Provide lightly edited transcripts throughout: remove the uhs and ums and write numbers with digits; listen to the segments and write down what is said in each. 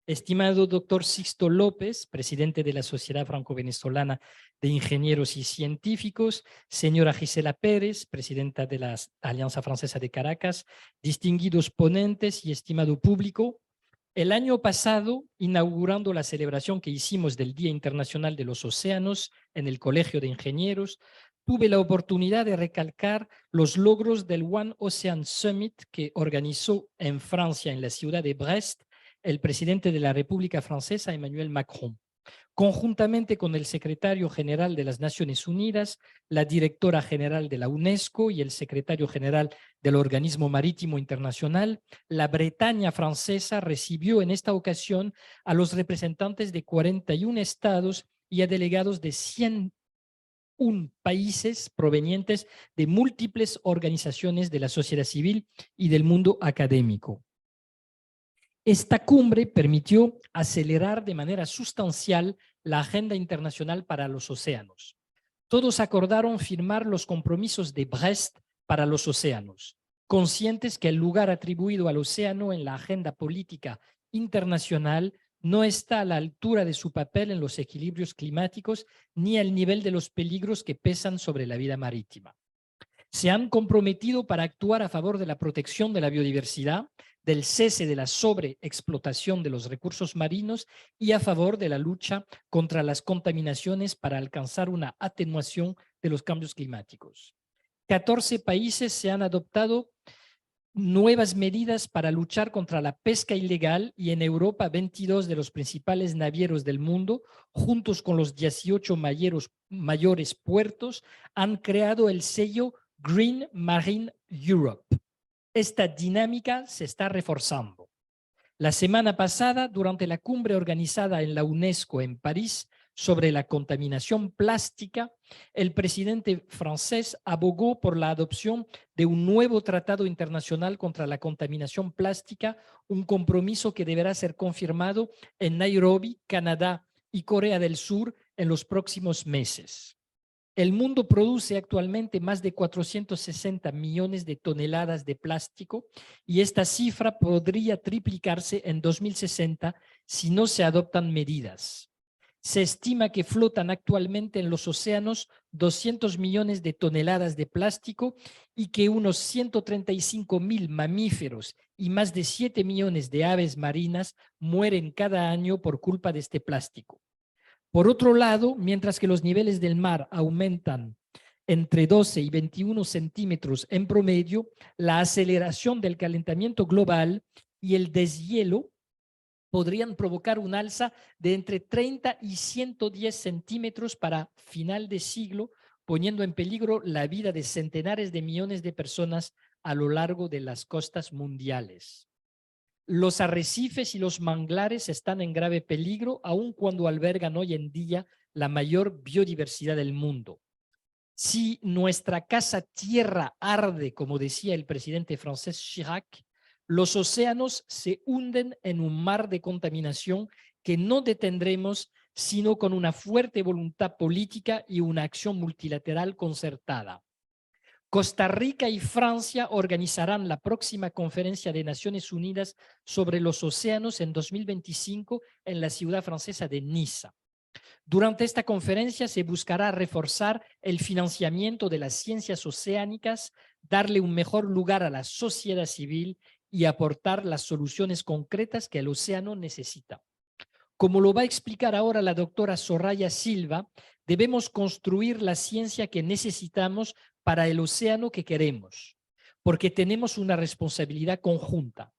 estimado doctor Sixto López, presidente de la Sociedad Franco-Venezolana de Ingenieros y Científicos, señora Gisela Pérez, presidenta de la Alianza Francesa de Caracas, distinguidos ponentes y estimado público. El año pasado, inaugurando la celebración que hicimos del Día Internacional de los Océanos en el Colegio de Ingenieros, tuve la oportunidad de recalcar los logros del One Ocean Summit que organizó en Francia, en la ciudad de Brest, el presidente de la República Francesa, Emmanuel Macron, conjuntamente con el secretario general de las Naciones Unidas, la directora general de la UNESCO y el secretario general del Organismo Marítimo Internacional. La Bretaña francesa recibió en esta ocasión a los representantes de 41 estados y a delegados de 101 países provenientes de múltiples organizaciones de la sociedad civil y del mundo académico. Esta cumbre permitió acelerar de manera sustancial la agenda internacional para los océanos. Todos acordaron firmar los compromisos de Brest para los océanos, conscientes que el lugar atribuido al océano en la agenda política internacional no está a la altura de su papel en los equilibrios climáticos ni al nivel de los peligros que pesan sobre la vida marítima. Se han comprometido para actuar a favor de la protección de la biodiversidad, del cese de la sobreexplotación de los recursos marinos y a favor de la lucha contra las contaminaciones para alcanzar una atenuación de los cambios climáticos. 14 países se han adoptado nuevas medidas para luchar contra la pesca ilegal y en Europa 22 de los principales navieros del mundo, juntos con los 18 mayores puertos, han creado el sello Green Marine Europe. Esta dinámica se está reforzando. La semana pasada, durante la cumbre organizada en la UNESCO en París sobre la contaminación plástica, el presidente francés abogó por la adopción de un nuevo tratado internacional contra la contaminación plástica, un compromiso que deberá ser confirmado en Nairobi, Canadá y Corea del Sur en los próximos meses. El mundo produce actualmente más de 460 millones de toneladas de plástico y esta cifra podría triplicarse en 2060 si no se adoptan medidas. Se estima que flotan actualmente en los océanos 200 millones de toneladas de plástico y que unos 135.000 mamíferos y más de 7 millones de aves marinas mueren cada año por culpa de este plástico. Por otro lado, mientras que los niveles del mar aumentan entre 12 y 21 centímetros en promedio, la aceleración del calentamiento global y el deshielo podrían provocar un alza de entre 30 y 110 centímetros para final de siglo, poniendo en peligro la vida de centenares de millones de personas a lo largo de las costas mundiales. Los arrecifes y los manglares están en grave peligro, aun cuando albergan hoy en día la mayor biodiversidad del mundo. Si nuestra casa tierra arde, como decía el presidente francés Chirac, los océanos se hunden en un mar de contaminación que no detendremos sino con una fuerte voluntad política y una acción multilateral concertada. Costa Rica y Francia organizarán la próxima conferencia de Naciones Unidas sobre los océanos en 2025 en la ciudad francesa de Niza. Durante esta conferencia se buscará reforzar el financiamiento de las ciencias oceánicas, darle un mejor lugar a la sociedad civil y aportar las soluciones concretas que el océano necesita. Como lo va a explicar ahora la doctora Soraya Silva, debemos construir la ciencia que necesitamos para el océano que queremos, porque tenemos una responsabilidad conjunta.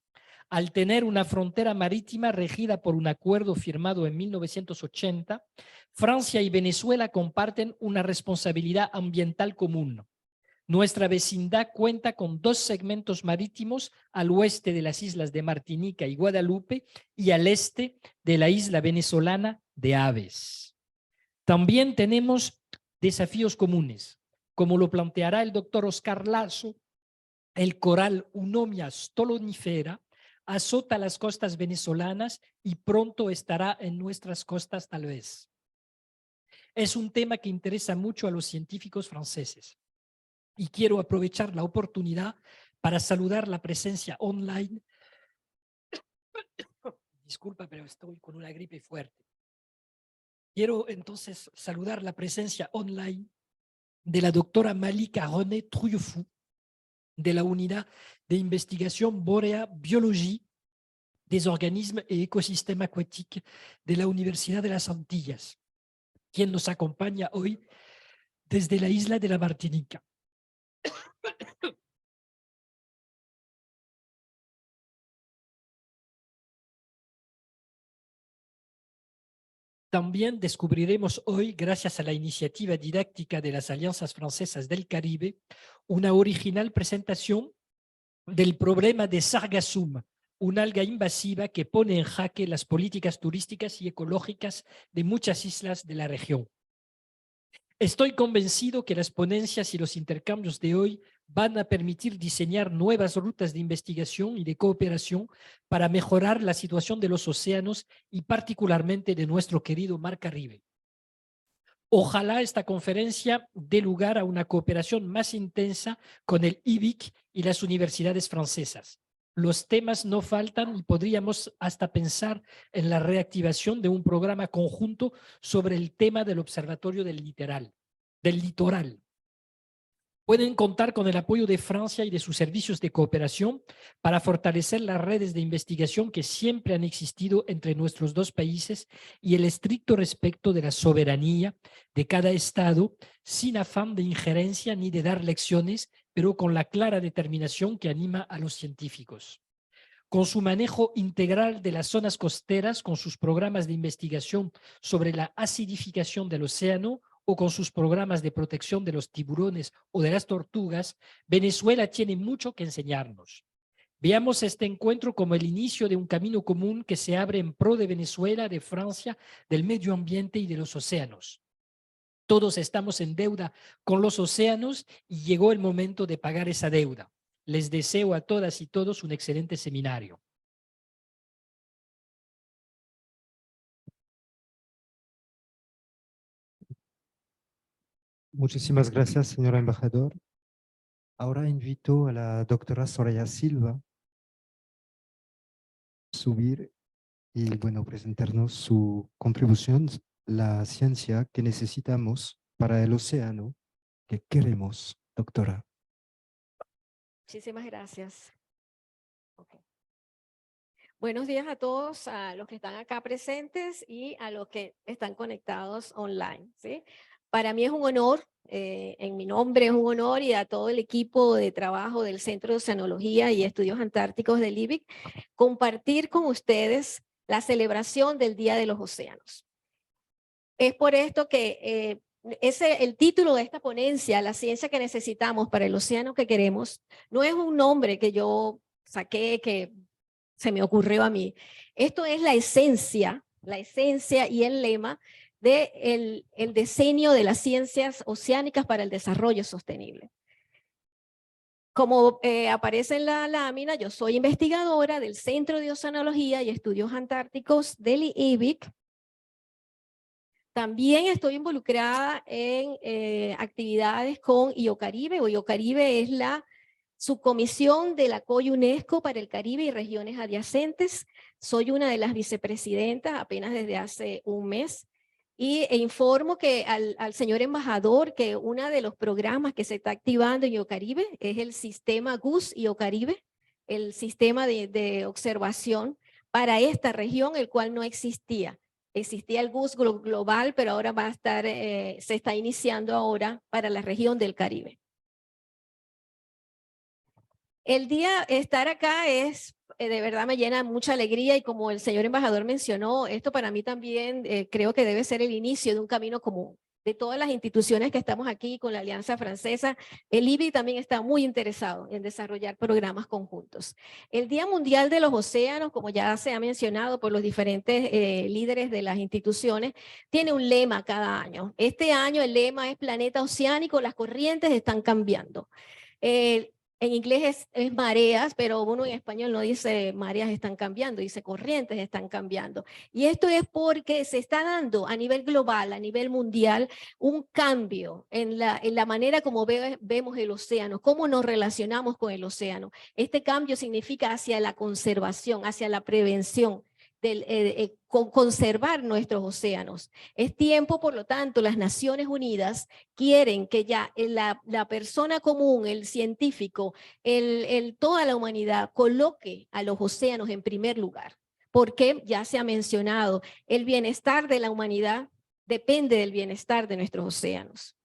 Al tener una frontera marítima regida por un acuerdo firmado en 1980, Francia y Venezuela comparten una responsabilidad ambiental común. Nuestra vecindad cuenta con 2 segmentos marítimos al oeste de las islas de Martinica y Guadalupe y al este de la isla venezolana de Aves. También tenemos desafíos comunes, como lo planteará el doctor Oscar Lazo. El coral Eunomia stolonifera azota las costas venezolanas y pronto estará en nuestras costas tal vez. Es un tema que interesa mucho a los científicos franceses y quiero aprovechar la oportunidad para saludar la presencia online Disculpa, pero estoy con una gripe fuerte. Quiero entonces saludar la presencia online de la doctora Malika René Trouillefou, de la Unidad de Investigación Borea Biologie des Organismes et Écosystèmes Aquatiques de la Universidad de las Antillas, quien nos acompaña hoy desde la isla de la Martinica. También descubriremos hoy, gracias a la iniciativa didáctica de las Alianzas Francesas del Caribe, una original presentación del problema de Sargassum, una alga invasiva que pone en jaque las políticas turísticas y ecológicas de muchas islas de la región. Estoy convencido que las ponencias y los intercambios de hoy van a permitir diseñar nuevas rutas de investigación y de cooperación para mejorar la situación de los océanos y particularmente de nuestro querido Mar Caribe. Ojalá esta conferencia dé lugar a una cooperación más intensa con el IBIC y las universidades francesas. Los temas no faltan y podríamos hasta pensar en la reactivación de un programa conjunto sobre el tema del Observatorio del Litoral. Pueden contar con el apoyo de Francia y de sus servicios de cooperación para fortalecer las redes de investigación que siempre han existido entre nuestros dos países y el estricto respeto de la soberanía de cada Estado, sin afán de injerencia ni de dar lecciones, pero con la clara determinación que anima a los científicos. Con su manejo integral de las zonas costeras, con sus programas de investigación sobre la acidificación del océano o con sus programas de protección de los tiburones o de las tortugas, Venezuela tiene mucho que enseñarnos. Veamos este encuentro como el inicio de un camino común que se abre en pro de Venezuela, de Francia, del medio ambiente y de los océanos. Todos estamos en deuda con los océanos y llegó el momento de pagar esa deuda. Les deseo a todas y todos un excelente seminario. Muchísimas gracias, señor embajador. Ahora invito a la doctora Soraya Silva a subir y, bueno, presentarnos su contribución, la ciencia que necesitamos para el océano que queremos, doctora. Muchísimas gracias. Okay. Buenos días a todos, a los que están acá presentes y a los que están conectados online, ¿sí? Para mí es un honor, en mi nombre es un honor y a todo el equipo de trabajo del Centro de Oceanología y Estudios Antárticos del IBIC, compartir con ustedes la celebración del Día de los Océanos. Es por esto que el título de esta ponencia, La ciencia que necesitamos para el océano que queremos, no es un nombre que yo saqué, que se me ocurrió a mí. Esto es la esencia y el lema del diseño de las ciencias oceánicas para el desarrollo sostenible. Como aparece en la lámina, yo soy investigadora del Centro de Oceanología y Estudios Antárticos del IBIC. También estoy involucrada en actividades con IOCaribe, o IOCaribe es la subcomisión de la COI-UNESCO para el Caribe y regiones adyacentes. Soy una de las vicepresidentas apenas desde hace un mes. E informo que al señor embajador que uno de los programas que se está activando en IOCaribe es el sistema GUS IOCaribe, el sistema de observación para esta región, el cual no existía. Existía el GUS global, pero ahora va a estar, se está iniciando ahora para la región del Caribe. El día estar acá es, de verdad me llena mucha alegría y como el señor embajador mencionó, esto para mí también creo que debe ser el inicio de un camino común. De todas las instituciones que estamos aquí con la Alianza Francesa, el IBIC también está muy interesado en desarrollar programas conjuntos. El Día Mundial de los Océanos, como ya se ha mencionado por los diferentes líderes de las instituciones, tiene un lema cada año. Este año el lema es Planeta Oceánico, las corrientes están cambiando. En inglés es mareas, pero uno en español no dice mareas están cambiando, dice corrientes están cambiando. Y esto es porque se está dando a nivel global, a nivel mundial, un cambio en la manera como vemos el océano, cómo nos relacionamos con el océano. Este cambio significa hacia la conservación, hacia la prevención conservar nuestros océanos. Es tiempo, por lo tanto, las Naciones Unidas quieren que ya la persona común, el científico, toda la humanidad coloque a los océanos en primer lugar. Porque ya se ha mencionado, el bienestar de la humanidad depende del bienestar de nuestros océanos.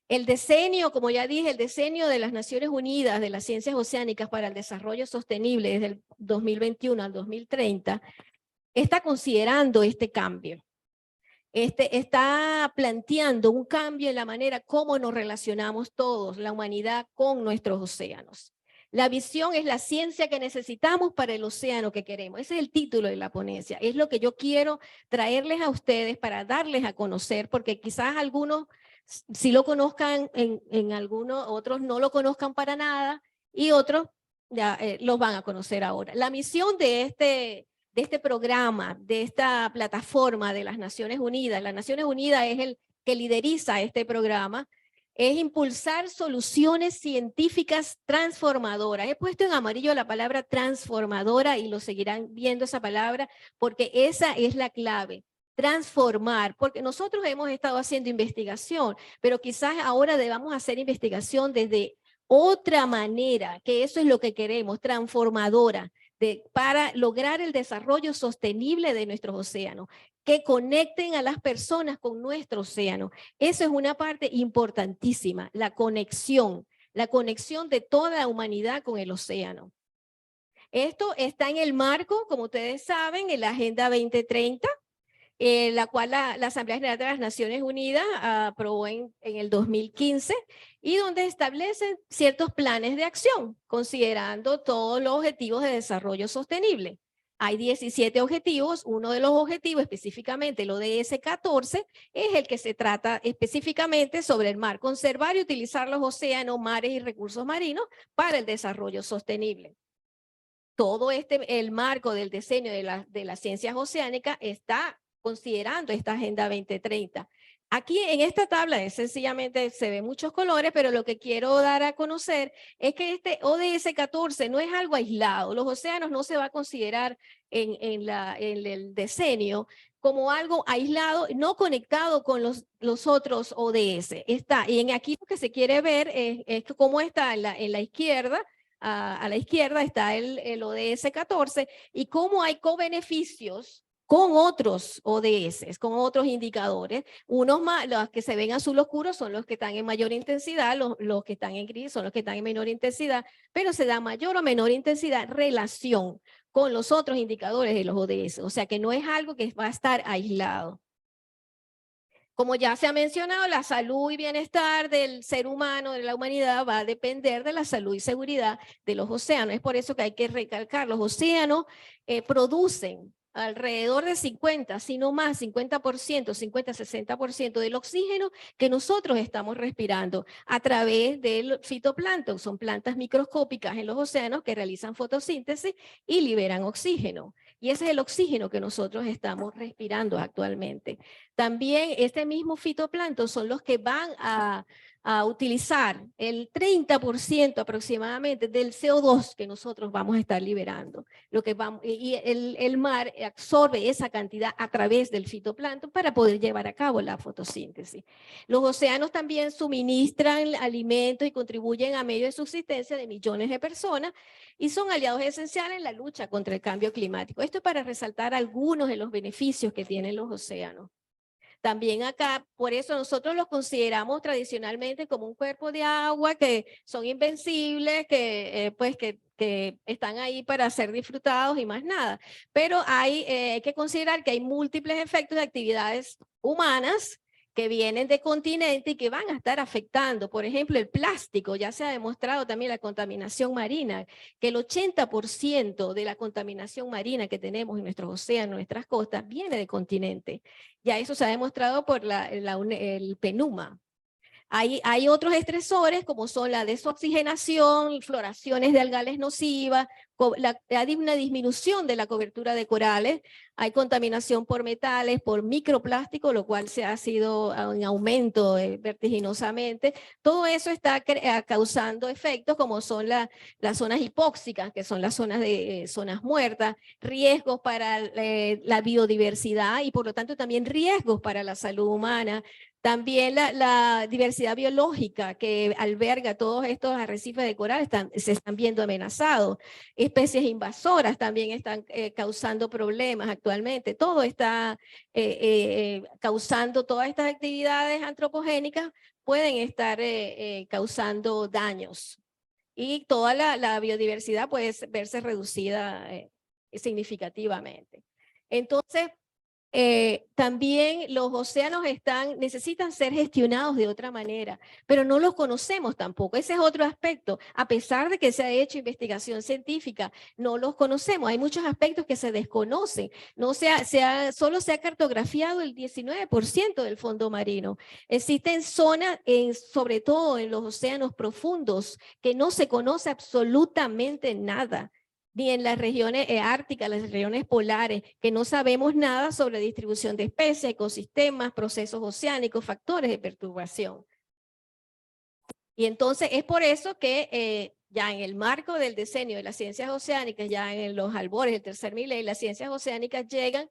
El decenio, como ya dije, el decenio de las Naciones Unidas de las Ciencias Oceánicas para el Desarrollo Sostenible desde el 2021 al 2030, está considerando este cambio. Está planteando un cambio en la manera como nos relacionamos todos, la humanidad, con nuestros océanos. La visión es la ciencia que necesitamos para el océano que queremos. Ese es el título de la ponencia. Es lo que yo quiero traerles a ustedes para darles a conocer, porque quizás algunos sí lo conozcan, en algunos, otros no lo conozcan para nada, y otros ya los van a conocer ahora. La misión de este programa, de esta plataforma de las Naciones Unidas, las Naciones Unidas es el que lideriza este programa, es impulsar soluciones científicas transformadoras. He puesto en amarillo la palabra transformadora y lo seguirán viendo esa palabra porque esa es la clave. Transformar, porque nosotros hemos estado haciendo investigación, pero quizás ahora debamos hacer investigación desde otra manera, que eso es lo que queremos, transformadora, para lograr el desarrollo sostenible de nuestros océanos, que conecten a las personas con nuestro océano. Eso es una parte importantísima, la conexión de toda la humanidad con el océano. Esto está en el marco, como ustedes saben, en la Agenda 2030, la cual la Asamblea General de las Naciones Unidas aprobó en el 2015 y donde establecen ciertos planes de acción, considerando todos los objetivos de desarrollo sostenible. Hay 17 objetivos, uno de los objetivos específicamente, el ODS 14, es el que se trata específicamente sobre el mar, conservar y utilizar los océanos, mares y recursos marinos para el desarrollo sostenible. Todo el marco del diseño de las ciencias oceánicas está considerando esta Agenda 2030. Aquí en esta tabla sencillamente se ven muchos colores, pero lo que quiero dar a conocer es que este ODS 14 no es algo aislado. Los océanos no se va a considerar en el decenio como algo aislado, no conectado con los otros ODS. Y aquí lo que se quiere ver es cómo está en la izquierda. A la izquierda está el ODS 14 y cómo hay cobeneficios con otros ODS, con otros indicadores. Unos más, los que se ven azul oscuro son los que están en mayor intensidad, los que están en gris son los que están en menor intensidad, pero se da mayor o menor intensidad relación con los otros indicadores de los ODS. O sea que no es algo que va a estar aislado. Como ya se ha mencionado, la salud y bienestar del ser humano, de la humanidad, va a depender de la salud y seguridad de los océanos. Es por eso que hay que recalcar, los océanos producen alrededor de 50, si no más, 50%, 50-60% del oxígeno que nosotros estamos respirando a través del fitoplancton. Son plantas microscópicas en los océanos que realizan fotosíntesis y liberan oxígeno. Y ese es el oxígeno que nosotros estamos respirando actualmente. También este mismo fitoplancton son los que van a utilizar el 30% aproximadamente del CO2 que nosotros vamos a estar liberando. Y el mar absorbe esa cantidad a través del fitoplancton para poder llevar a cabo la fotosíntesis. Los océanos también suministran alimentos y contribuyen a medio de subsistencia de millones de personas y son aliados esenciales en la lucha contra el cambio climático. Esto es para resaltar algunos de los beneficios que tienen los océanos. También acá, por eso nosotros los consideramos tradicionalmente como un cuerpo de agua que son invencibles, que están ahí para ser disfrutados y más nada. Pero hay que considerar que hay múltiples efectos de actividades humanas que vienen de continente y que van a estar afectando. Por ejemplo, el plástico, ya se ha demostrado también la contaminación marina, que el 80% de la contaminación marina que tenemos en nuestros océanos, nuestras costas, viene de continente. Ya eso se ha demostrado por el PNUMA. Hay otros estresores como son la desoxigenación, floraciones de algales nocivas, hay una disminución de la cobertura de corales, hay contaminación por metales, por microplástico, lo cual se ha sido en aumento vertiginosamente. Todo eso está causando efectos como son las zonas hipóxicas, que son las zonas zonas muertas, riesgos para la biodiversidad y por lo tanto también riesgos para la salud humana. También la diversidad biológica que alberga todos estos arrecifes de coral se están viendo amenazados. Especies invasoras también están causando problemas actualmente. Todo está causando, todas estas actividades antropogénicas pueden estar causando daños. Y toda la biodiversidad puede verse reducida significativamente. Entonces, también los océanos necesitan ser gestionados de otra manera, pero no los conocemos tampoco. Ese es otro aspecto. A pesar de que se ha hecho investigación científica, no los conocemos. Hay muchos aspectos que se desconocen. Solo se ha cartografiado el 19% del fondo marino. Existen zonas, sobre todo en los océanos profundos, que no se conoce absolutamente nada, ni en las regiones árticas, las regiones polares, que no sabemos nada sobre distribución de especies, ecosistemas, procesos oceánicos, factores de perturbación. Y entonces es por eso que ya en el marco del diseño de las ciencias oceánicas, ya en los albores del tercer milenio, las ciencias oceánicas llegan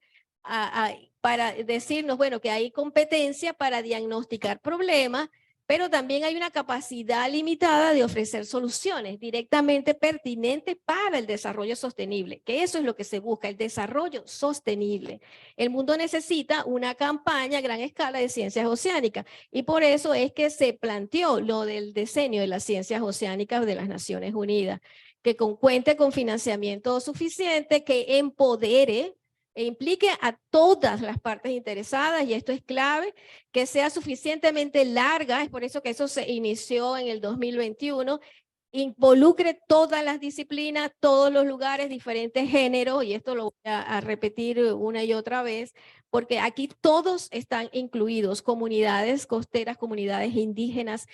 para decirnos, bueno, que hay competencia para diagnosticar problemas, pero también hay una capacidad limitada de ofrecer soluciones directamente pertinentes para el desarrollo sostenible, que eso es lo que se busca, el desarrollo sostenible. El mundo necesita una campaña a gran escala de ciencias oceánicas y por eso es que se planteó lo del diseño de las ciencias oceánicas de las Naciones Unidas, que cuente con financiamiento suficiente, que empodere e implique a todas las partes interesadas, y esto es clave, que sea suficientemente larga, es por eso que eso se inició en el 2021, involucre todas las disciplinas, todos los lugares, diferentes géneros, y esto lo voy a repetir una y otra vez, porque aquí todos están incluidos, comunidades costeras, comunidades indígenas,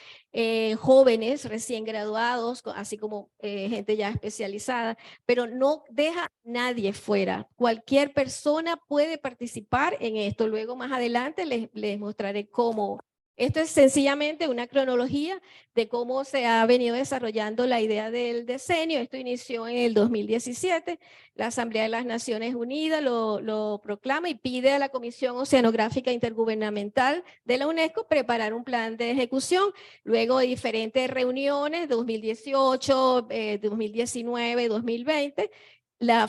jóvenes recién graduados, así como gente ya especializada, pero no deja a nadie fuera. Cualquier persona puede participar en esto. Luego más adelante les mostraré cómo. Esto es sencillamente una cronología de cómo se ha venido desarrollando la idea del diseño. Esto inició en el 2017. La Asamblea de las Naciones Unidas lo proclama y pide a la Comisión Oceanográfica Intergubernamental de la UNESCO preparar un plan de ejecución. Luego de diferentes reuniones, 2018, 2019, 2020,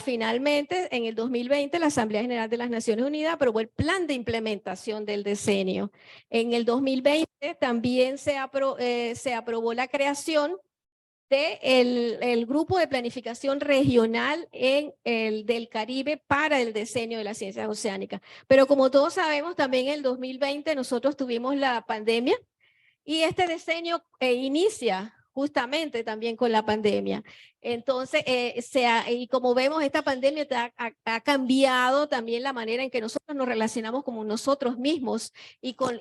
finalmente, en el 2020, la Asamblea General de las Naciones Unidas aprobó el plan de implementación del diseño. En el 2020 también se aprobó la creación del Grupo de Planificación Regional del Caribe para el diseño de las ciencias oceánicas. Pero como todos sabemos, también en el 2020 nosotros tuvimos la pandemia y este diseño inicia justamente también con la pandemia. Entonces, y como vemos, esta pandemia ha cambiado también la manera en que nosotros nos relacionamos con nosotros mismos y con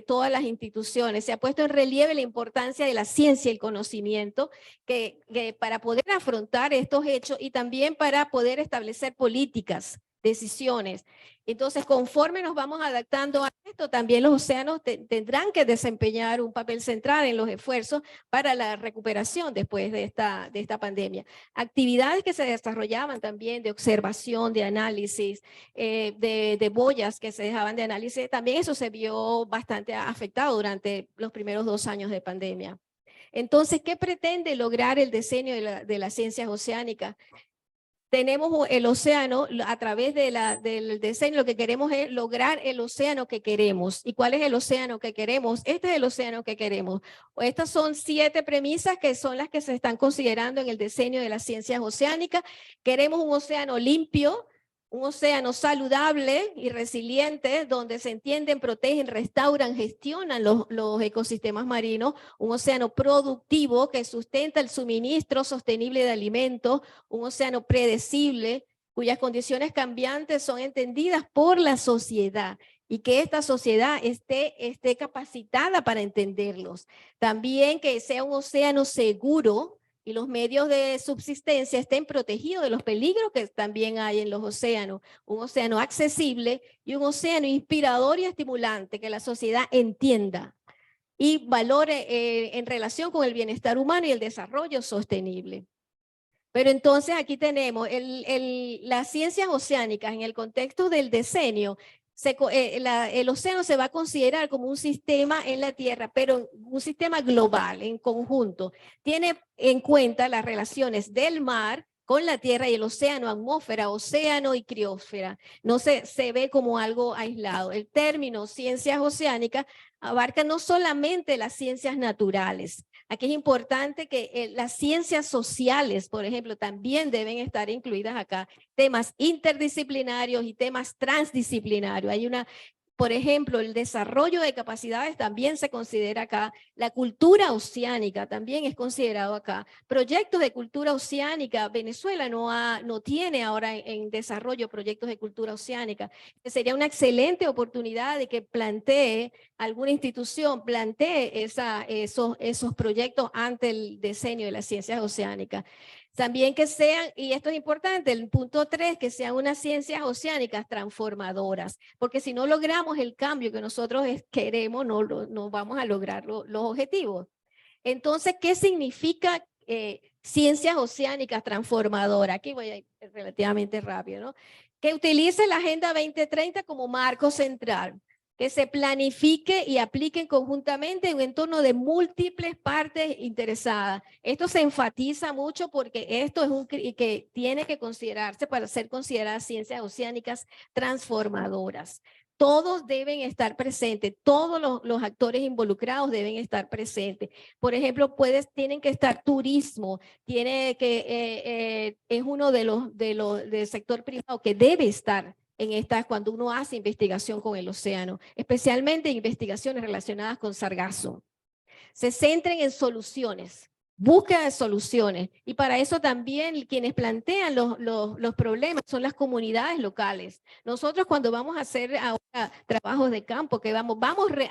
todas las instituciones. Se ha puesto en relieve la importancia de la ciencia y el conocimiento que para poder afrontar estos hechos y también para poder establecer políticas, decisiones. Entonces, conforme nos vamos adaptando a esto, también los océanos tendrán que desempeñar un papel central en los esfuerzos para la recuperación después de esta pandemia. Actividades que se desarrollaban también de observación, de análisis, de boyas que se dejaban de análisis, también eso se vio bastante afectado durante los primeros 2 años de pandemia. Entonces, ¿qué pretende lograr el diseño de las ciencias oceánicas? Tenemos el océano, a través del diseño, lo que queremos es lograr el océano que queremos. ¿Y cuál es el océano que queremos? Este es el océano que queremos. Estas son 7 premisas que son las que se están considerando en el diseño de las ciencias oceánicas. Queremos un océano limpio, un océano saludable y resiliente, donde se entienden, protegen, restauran, gestionan los ecosistemas marinos, un océano productivo que sustenta el suministro sostenible de alimentos, un océano predecible, cuyas condiciones cambiantes son entendidas por la sociedad y que esta sociedad esté capacitada para entenderlos. También que sea un océano seguro, y los medios de subsistencia estén protegidos de los peligros que también hay en los océanos. Un océano accesible y un océano inspirador y estimulante que la sociedad entienda y valore en relación con el bienestar humano y el desarrollo sostenible. Pero entonces aquí tenemos las ciencias oceánicas en el contexto del decenio. El océano se va a considerar como un sistema en la Tierra, pero un sistema global, en conjunto. Tiene en cuenta las relaciones del mar con la Tierra y el océano, atmósfera, océano y criosfera. No se ve como algo aislado. El término ciencias oceánicas abarca no solamente las ciencias naturales. Aquí es importante que las ciencias sociales, por ejemplo, también deben estar incluidas acá. Temas interdisciplinarios y temas transdisciplinarios. Hay por ejemplo, el desarrollo de capacidades también se considera acá. La cultura oceánica también es considerado acá. Proyectos de cultura oceánica. Venezuela no tiene ahora en desarrollo proyectos de cultura oceánica. Sería una excelente oportunidad de que plantee alguna institución, plantee esos proyectos ante el decenio de las ciencias oceánicas. También que sean, y esto es importante, el punto 3, que sean unas ciencias oceánicas transformadoras, porque si no logramos el cambio que nosotros queremos, no vamos a lograr los objetivos. Entonces, ¿qué significa ciencias oceánicas transformadoras? Aquí voy a ir relativamente rápido, ¿no? Que utilice la Agenda 2030 como marco central, que se planifique y apliquen conjuntamente en un entorno de múltiples partes interesadas. Esto se enfatiza mucho porque esto es que tiene que considerarse para ser consideradas ciencias oceánicas transformadoras. Todos deben estar presentes, todos los actores involucrados deben estar presentes. Por ejemplo, tienen que estar turismo, es uno del sector privado que debe estar cuando uno hace investigación con el océano, especialmente investigaciones relacionadas con sargazo. Se centren en soluciones, búsqueda de soluciones, y para eso también quienes plantean los problemas son las comunidades locales. Nosotros cuando vamos a hacer ahora trabajos de campo, que vamos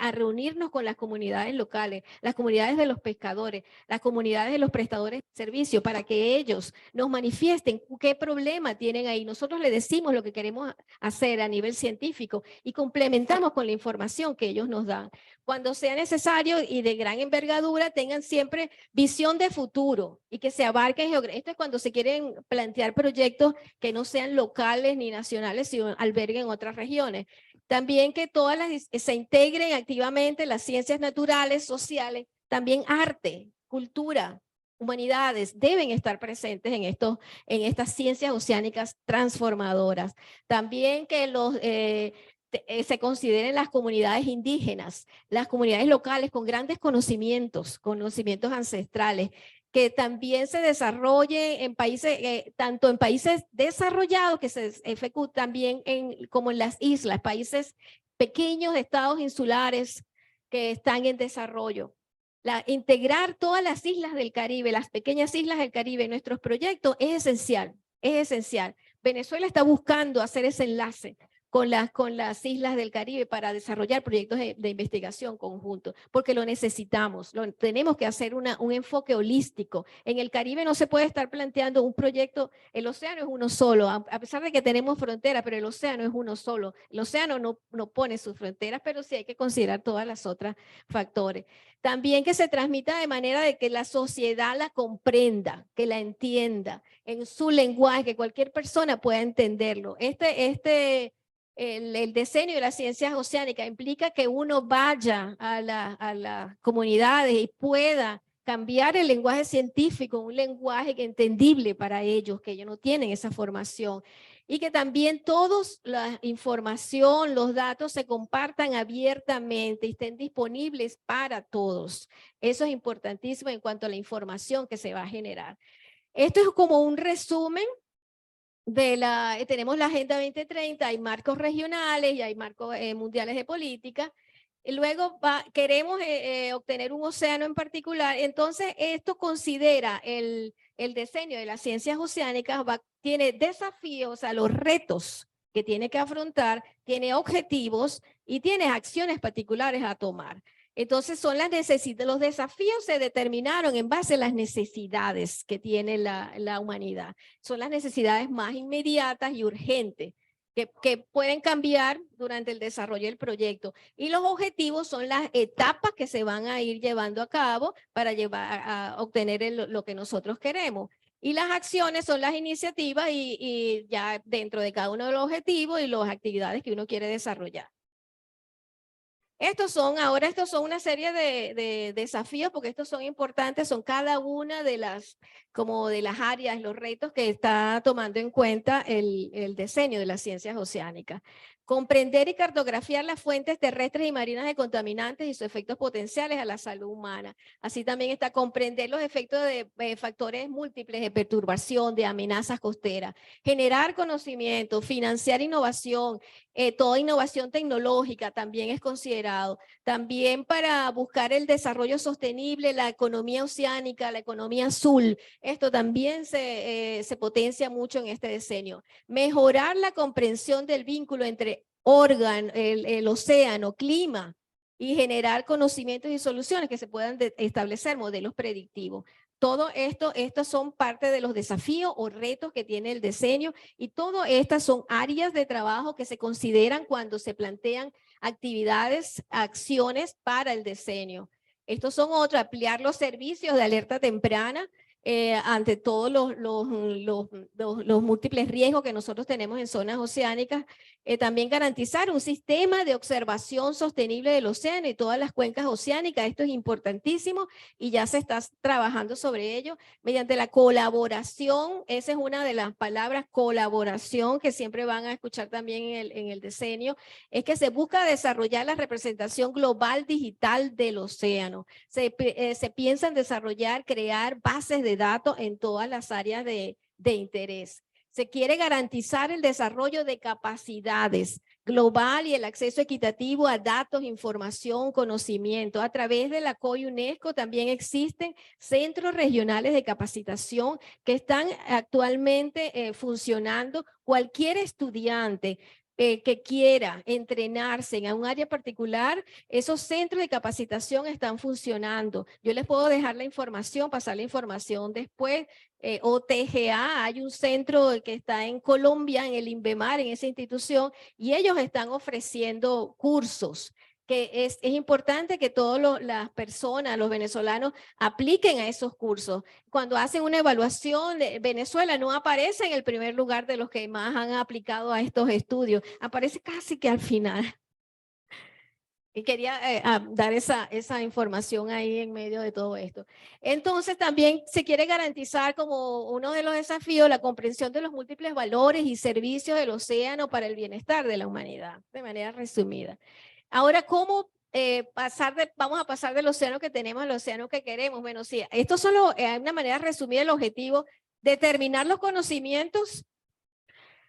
a reunirnos con las comunidades locales, las comunidades de los pescadores, las comunidades de los prestadores de servicios, para que ellos nos manifiesten qué problema tienen ahí. Nosotros les decimos lo que queremos hacer a nivel científico y complementamos con la información que ellos nos dan. Cuando sea necesario y de gran envergadura, tengan siempre visión de futuro y que se abarquen. Esto es cuando se quieren plantear proyectos que no sean locales ni nacionales, sino alberguen otras regiones. También que se integren activamente las ciencias naturales, sociales, también arte, cultura, humanidades deben estar presentes en estas ciencias oceánicas transformadoras. También que se consideren las comunidades indígenas, las comunidades locales con grandes conocimientos ancestrales, que también se desarrolle en países, tanto en países desarrollados, que se efectúe también como en las islas, países pequeños, estados insulares que están en desarrollo. Integrar todas las islas del Caribe, las pequeñas islas del Caribe en nuestros proyectos es esencial, es esencial. Venezuela está buscando hacer ese enlace con las islas del Caribe para desarrollar proyectos de investigación conjuntos, porque lo necesitamos, tenemos que hacer un enfoque holístico. En el Caribe no se puede estar planteando un proyecto, el océano es uno solo, a pesar de que tenemos fronteras, pero el océano es uno solo. El océano no pone sus fronteras, pero sí hay que considerar todas las otras factores. También que se transmita de manera de que la sociedad la comprenda, que la entienda en su lenguaje, que cualquier persona pueda entenderlo. El decenio de las ciencias oceánicas implica que uno vaya a las comunidades y pueda cambiar el lenguaje científico, un lenguaje entendible para ellos, que ellos no tienen esa formación. Y que también toda la información, los datos se compartan abiertamente y estén disponibles para todos. Eso es importantísimo en cuanto a la información que se va a generar. Esto es como un resumen tenemos la Agenda 2030, hay marcos regionales y hay marcos mundiales de política. Y luego queremos obtener un océano en particular. Entonces, esto considera el diseño de las ciencias oceánicas, tiene desafíos, o sea, los retos que tiene que afrontar, tiene objetivos y tiene acciones particulares a tomar. Entonces son las necesidades, los desafíos se determinaron en base a las necesidades que tiene la humanidad. Son las necesidades más inmediatas y urgentes que pueden cambiar durante el desarrollo del proyecto. Y los objetivos son las etapas que se van a ir llevando a cabo para llevar a obtener lo que nosotros queremos. Y las acciones son las iniciativas y ya dentro de cada uno de los objetivos y las actividades que uno quiere desarrollar. Estos son una serie de desafíos, porque estos son importantes, son cada una de las áreas, los retos que está tomando en cuenta el diseño de las ciencias oceánicas. Comprender y cartografiar las fuentes terrestres y marinas de contaminantes y sus efectos potenciales a la salud humana. Así también está comprender los efectos de factores múltiples de perturbación, de amenazas costeras. Generar conocimiento, financiar innovación, toda innovación tecnológica también es considerado. También para buscar el desarrollo sostenible, la economía oceánica, la economía azul. Esto también se potencia mucho en este diseño. Mejorar la comprensión del vínculo entre el océano, clima, y generar conocimientos y soluciones que se puedan establecer modelos predictivos. Todo esto, estos son parte de los desafíos o retos que tiene el diseño, y todas estas son áreas de trabajo que se consideran cuando se plantean actividades, acciones para el diseño. Estos son otros: ampliar los servicios de alerta temprana ante todos los múltiples riesgos que nosotros tenemos en zonas oceánicas. También garantizar un sistema de observación sostenible del océano y todas las cuencas oceánicas. Esto es importantísimo y ya se está trabajando sobre ello mediante la colaboración. Esa es una de las palabras, colaboración, que siempre van a escuchar también en el diseño. Es que se busca desarrollar la representación global digital del océano. Se piensa en desarrollar, crear bases de datos en todas las áreas de interés. Se quiere garantizar el desarrollo de capacidades global y el acceso equitativo a datos, información, conocimiento. A través de la COI-UNESCO también existen centros regionales de capacitación que están actualmente funcionando. Cualquier estudiante que quiera entrenarse en un área particular, esos centros de capacitación están funcionando. Yo les puedo dejar la información, pasar la información después. OTGA, hay un centro que está en Colombia, en el INVEMAR, en esa institución, y ellos están ofreciendo cursos, que es importante que todas las personas, los venezolanos, apliquen a esos cursos. Cuando hacen una evaluación, Venezuela no aparece en el primer lugar de los que más han aplicado a estos estudios, aparece casi que al final. Y quería dar esa información ahí en medio de todo esto. Entonces también se quiere garantizar como uno de los desafíos la comprensión de los múltiples valores y servicios del océano para el bienestar de la humanidad, de manera resumida. Ahora, ¿cómo vamos a pasar del océano que tenemos al océano que queremos? Bueno, sí, esto solo de una manera resumida el objetivo: determinar los conocimientos,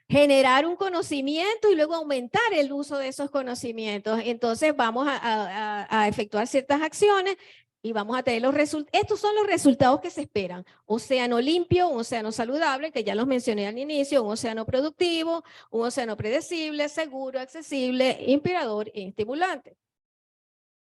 generar un conocimiento y luego aumentar el uso de esos conocimientos. Entonces vamos a efectuar ciertas acciones y vamos a tener los resultados. Estos son los resultados que se esperan: océano limpio, un océano saludable, que ya los mencioné al inicio, un océano productivo, un océano predecible, seguro, accesible, inspirador e estimulante.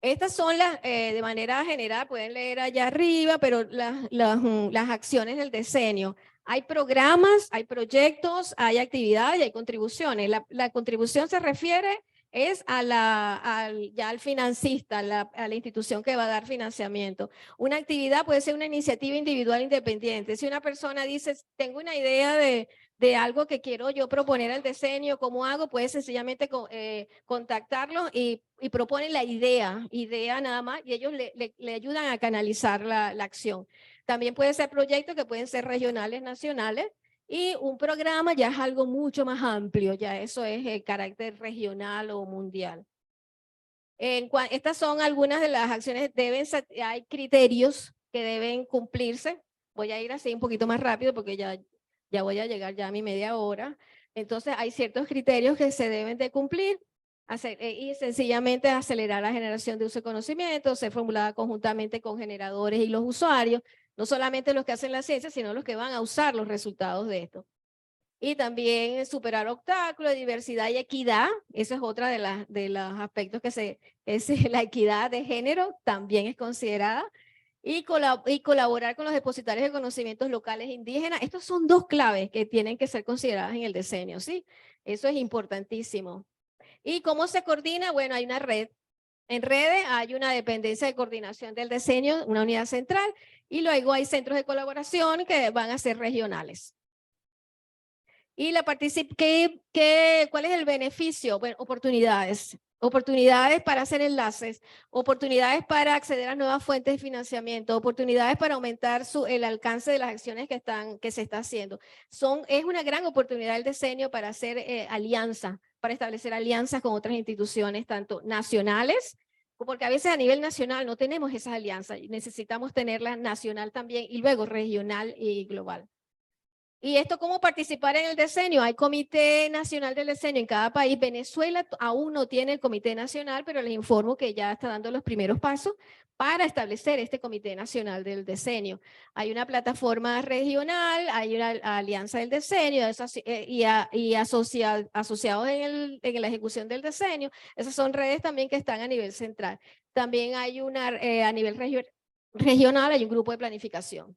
Estas son las, de manera general, pueden leer allá arriba, pero las acciones del diseño. Hay programas, hay proyectos, hay actividades y hay contribuciones. La contribución se refiere ya al financista, a la institución que va a dar financiamiento. Una actividad puede ser una iniciativa individual independiente. Si una persona dice, tengo una idea de algo que quiero yo proponer al diseño, ¿cómo hago? Puede sencillamente contactarlos y proponen la idea nada más, y ellos le ayudan a canalizar la acción. También puede ser proyectos que pueden ser regionales, nacionales, y un programa ya es algo mucho más amplio, ya eso es el carácter regional o mundial. Estas son algunas de las acciones. Hay criterios que deben cumplirse. Voy a ir así un poquito más rápido porque ya voy a llegar ya a mi media hora. Entonces hay ciertos criterios que se deben de cumplir y sencillamente acelerar la generación de uso de conocimiento, ser formulada conjuntamente con generadores y los usuarios, no solamente los que hacen la ciencia, sino los que van a usar los resultados de esto. Y también superar obstáculos, diversidad y equidad. Eso es otra de los aspectos que la equidad de género también es considerada. Y colaborar con los depositarios de conocimientos locales indígenas. Estos son dos claves que tienen que ser consideradas en el diseño, ¿sí? Eso es importantísimo. ¿Y cómo se coordina? Bueno, hay una red. En redes hay una dependencia de coordinación del diseño, una unidad central, y luego hay centros de colaboración que van a ser regionales. Y ¿cuál es el beneficio? Bueno, oportunidades. Oportunidades para hacer enlaces, oportunidades para acceder a nuevas fuentes de financiamiento, oportunidades para aumentar el alcance de las acciones que se está haciendo. Es una gran oportunidad el diseño para hacer alianzas, para establecer alianzas con otras instituciones, tanto nacionales, porque a veces a nivel nacional no tenemos esas alianzas, y necesitamos tenerlas nacional también, y luego regional y global. ¿Y esto cómo participar en el diseño? Hay Comité Nacional del Diseño en cada país. Venezuela aún no tiene el Comité Nacional, pero les informo que ya está dando los primeros pasos para establecer este Comité Nacional del Diseño. Hay una plataforma regional, hay una alianza del diseño y asociados en la ejecución del diseño. Esas son redes también que están a nivel central. También hay una a nivel regional, hay un grupo de planificación.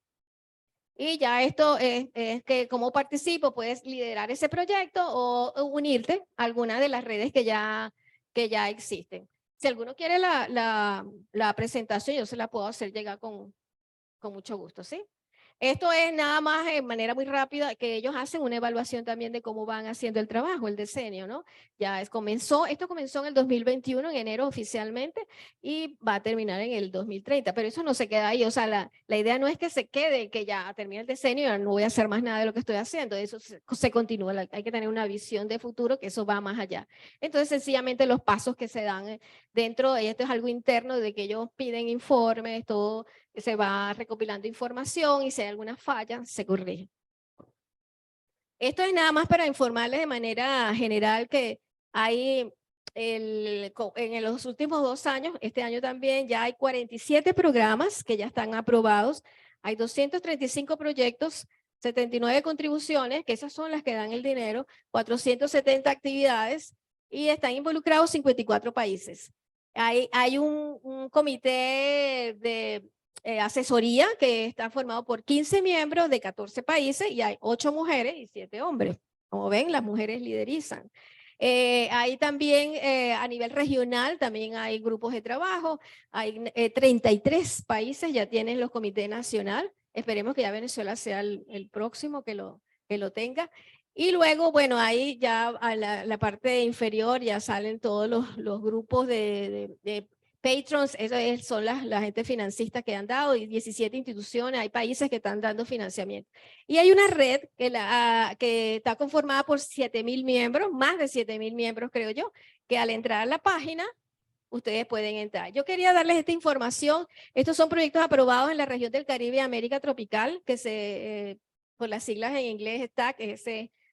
Y ya esto es que como participo, puedes liderar ese proyecto o unirte a alguna de las redes que ya existen. Si alguno quiere la presentación, yo se la puedo hacer llegar con mucho gusto, ¿sí? Esto es nada más de manera muy rápida que ellos hacen una evaluación también de cómo van haciendo el trabajo, el diseño, ¿no? Esto comenzó en el 2021, en enero oficialmente, y va a terminar en el 2030, pero eso no se queda ahí, o sea, la idea no es que se quede, que ya termine el diseño y ya no voy a hacer más nada de lo que estoy haciendo, eso se continúa, hay que tener una visión de futuro que eso va más allá. Entonces, sencillamente los pasos que se dan dentro, esto es algo interno de que ellos piden informes, todo se va recopilando información y si hay alguna falla, se corrige. Esto es nada más para informarles de manera general que hay en los últimos 2 años, este año también, ya hay 47 programas que ya están aprobados, hay 235 proyectos, 79 contribuciones, que esas son las que dan el dinero, 470 actividades y están involucrados 54 países. Hay un comité de asesoría que está formado por 15 miembros de 14 países y hay 8 mujeres y 7 hombres. Como ven, las mujeres liderizan. Hay también a nivel regional, también hay grupos de trabajo, hay 33 países ya tienen los comités nacional. Esperemos que ya Venezuela sea el próximo que lo tenga. Y luego, bueno, ahí ya a la parte inferior ya salen todos los grupos de patrons, son la gente financista que han dado, y 17 instituciones, hay países que están dando financiamiento. Y hay una red que está conformada por 7,000 miembros, más de 7,000 miembros creo yo, que al entrar a la página, ustedes pueden entrar. Yo quería darles esta información. Estos son proyectos aprobados en la región del Caribe y América Tropical, que por las siglas en inglés STAC,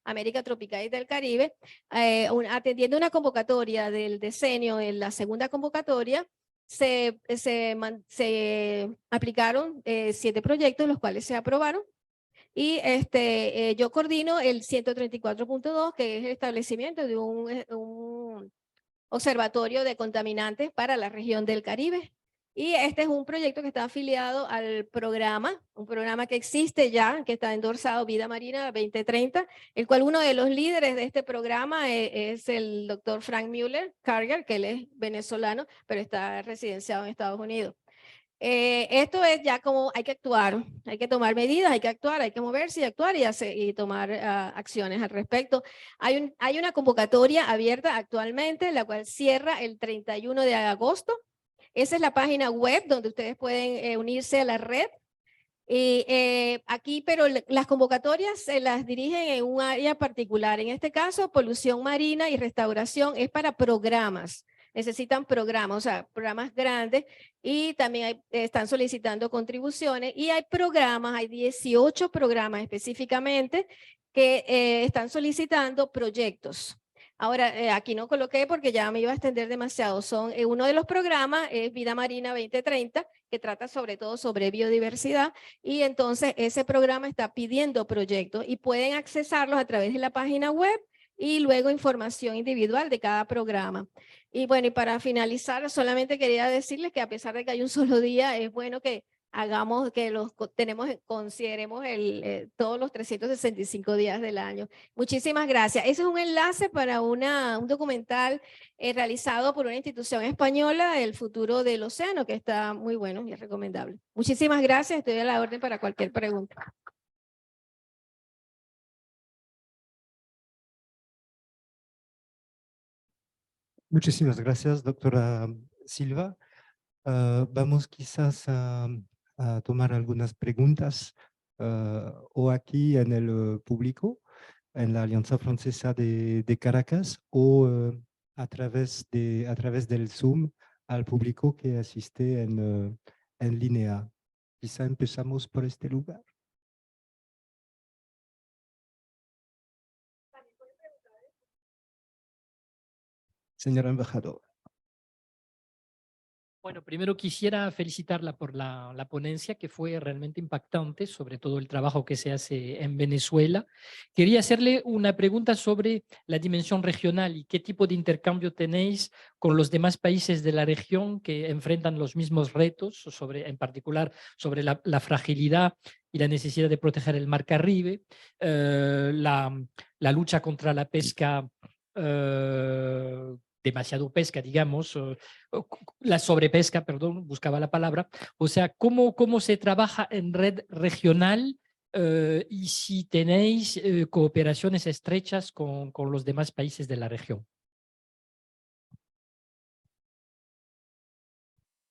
América Tropical y del Caribe, atendiendo una convocatoria del diseño en la segunda convocatoria, se aplicaron 7 proyectos, los cuales se aprobaron. Y yo coordino el 134.2, que es el establecimiento de un observatorio de contaminantes para la región del Caribe. Y este es un proyecto que está afiliado al programa, un programa que existe ya, que está endorsado Vida Marina 2030, el cual uno de los líderes de este programa es el doctor Frank Mueller Carger, que él es venezolano, pero está residenciado en Estados Unidos. Esto es ya como hay que actuar, hay que tomar medidas, hay que actuar, hay que moverse y actuar y tomar acciones al respecto. Hay una convocatoria abierta actualmente, la cual cierra el 31 de agosto. Esa es la página web donde ustedes pueden unirse a la red. Aquí, pero las convocatorias se las dirigen en un área particular. En este caso, polución marina y restauración es para programas. Necesitan programas, o sea, programas grandes, y también están solicitando contribuciones. Y hay programas, hay 18 programas específicamente que están solicitando proyectos. Ahora, aquí no coloqué porque ya me iba a extender demasiado. Uno de los programas es Vida Marina 2030, que trata sobre todo sobre biodiversidad, y entonces ese programa está pidiendo proyectos y pueden accesarlos a través de la página web y luego información individual de cada programa. Y bueno, y para finalizar, solamente quería decirles que a pesar de que hay un solo día, es bueno que hagamos que consideremos todos los 365 días del año. Muchísimas gracias. Ese es un enlace para un documental realizado por una institución española, El futuro del océano, que está muy bueno y es recomendable. Muchísimas gracias. Estoy a la orden para cualquier pregunta. Muchísimas gracias, doctora Silva. Vamos quizás a tomar algunas preguntas o aquí en el público, en la Alianza Francesa de Caracas, o a través del Zoom al público que asiste en línea. Quizá empezamos por este lugar. Señora embajadora. Bueno, primero quisiera felicitarla por la ponencia, que fue realmente impactante, sobre todo el trabajo que se hace en Venezuela. Quería hacerle una pregunta sobre la dimensión regional y qué tipo de intercambio tenéis con los demás países de la región que enfrentan los mismos retos, en particular sobre la fragilidad y la necesidad de proteger el Mar Caribe, la lucha contra la pesca, demasiado pesca, digamos, la sobrepesca, perdón, buscaba la palabra. O sea, ¿cómo se trabaja en red regional y si tenéis cooperaciones estrechas con los demás países de la región?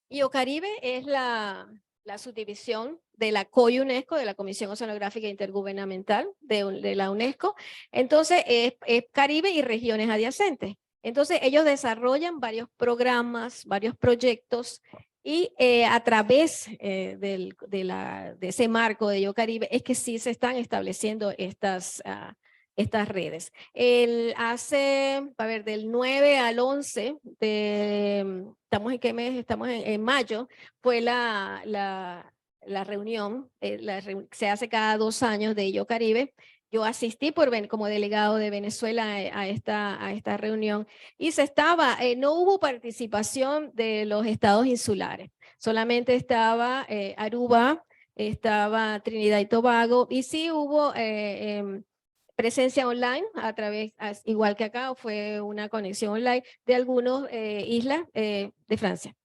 IOCaribe es la subdivisión de la COI-UNESCO, de la Comisión Oceanográfica Intergubernamental de la UNESCO. Entonces, es Caribe y regiones adyacentes. Entonces, ellos desarrollan varios programas, varios proyectos, y a través de ese marco de IOCaribe es que sí se están estableciendo estas redes. Del 9 al 11, ¿estamos en qué mes? Estamos en mayo, fue la reunión, se hace cada 2 años de IOCaribe. Yo asistí como delegado de Venezuela a esta reunión y no hubo participación de los estados insulares, solamente estaba Aruba, estaba Trinidad y Tobago, y sí hubo presencia online igual que acá, fue una conexión online de algunas islas de Francia.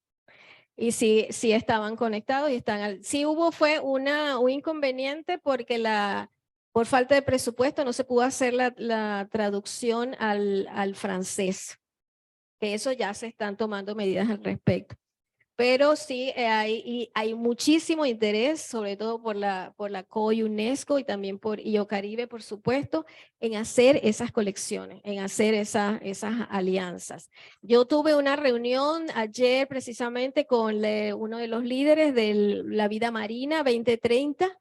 Y sí estaban conectados y fue un inconveniente porque por falta de presupuesto no se pudo hacer la traducción al francés. Que eso ya se están tomando medidas al respecto. Pero sí hay muchísimo interés, sobre todo por la COI UNESCO y también por IOCaribe, por supuesto, en hacer esas colecciones, en hacer esas alianzas. Yo tuve una reunión ayer precisamente con uno de los líderes de la Vida Marina 2030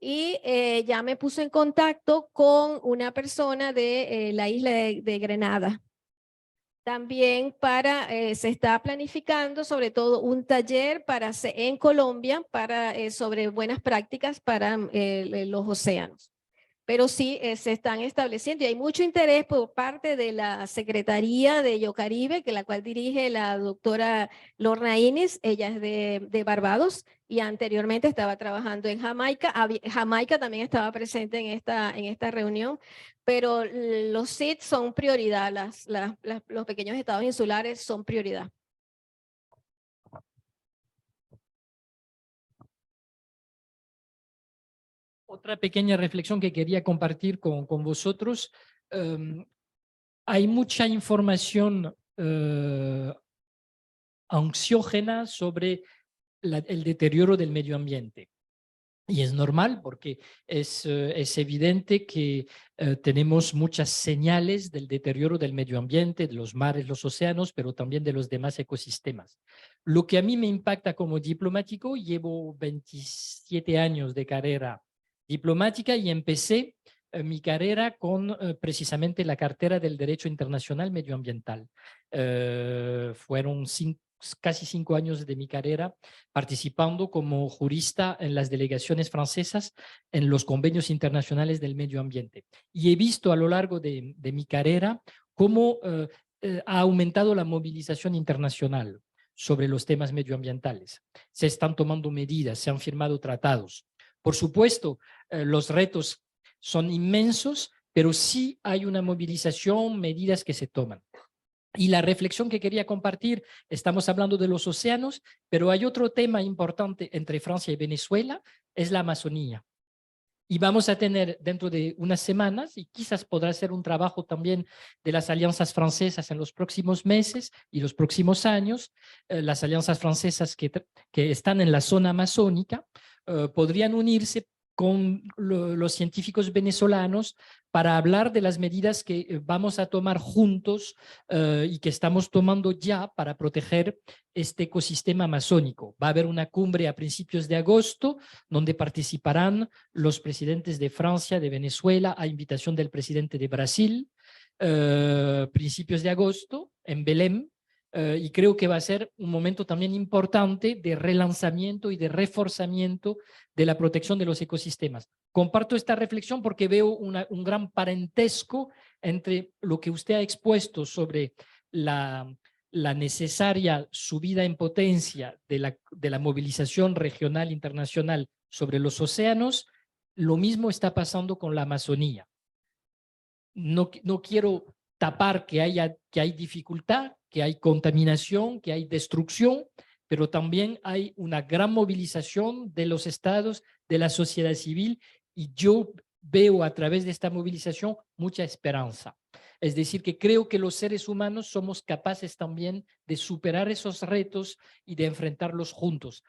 y ya me puse en contacto con una persona de la isla de Grenada. También se está planificando sobre todo un taller en Colombia sobre buenas prácticas para los océanos. Pero sí se están estableciendo y hay mucho interés por parte de la Secretaría de IOCaribe, la cual dirige la doctora Lorna Innes. Ella es de Barbados y anteriormente estaba trabajando en Jamaica. Jamaica también estaba presente en esta reunión, pero los SID son prioridad, los pequeños estados insulares son prioridad. Otra pequeña reflexión que quería compartir con vosotros. Hay mucha información ansiógena sobre el deterioro del medio ambiente. Y es normal porque es evidente que tenemos muchas señales del deterioro del medio ambiente, de los mares, los océanos, pero también de los demás ecosistemas. Lo que a mí me impacta como diplomático, llevo 27 años de carrera diplomática y empecé mi carrera con precisamente la cartera del Derecho Internacional Medioambiental. Fueron casi 5 años de mi carrera participando como jurista en las delegaciones francesas en los convenios internacionales del medio ambiente. Y he visto a lo largo de mi carrera cómo ha aumentado la movilización internacional sobre los temas medioambientales. Se están tomando medidas, se han firmado tratados. Por supuesto, los retos son inmensos, pero sí hay una movilización, medidas que se toman. Y la reflexión que quería compartir, estamos hablando de los océanos, pero hay otro tema importante entre Francia y Venezuela, es la Amazonía. Y vamos a tener dentro de unas semanas, y quizás podrá ser un trabajo también de las alianzas francesas en los próximos meses y los próximos años, las alianzas francesas que están en la zona amazónica podrían unirse con los científicos venezolanos para hablar de las medidas que vamos a tomar juntos y que estamos tomando ya para proteger este ecosistema amazónico. Va a haber una cumbre a principios de agosto donde participarán los presidentes de Francia, de Venezuela, a invitación del presidente de Brasil, principios de agosto en Belém. Y creo que va a ser un momento también importante de relanzamiento y de reforzamiento de la protección de los ecosistemas. Comparto esta reflexión porque veo un gran parentesco entre lo que usted ha expuesto sobre la necesaria subida en potencia de la movilización regional internacional sobre los océanos. Lo mismo está pasando con la Amazonía. No quiero tapar que hay dificultad, que hay contaminación, que hay destrucción, pero también hay una gran movilización de los estados, de la sociedad civil, y yo veo a través de esta movilización mucha esperanza. Es decir, que creo que los seres humanos somos capaces también de superar esos retos y de enfrentarlos juntos,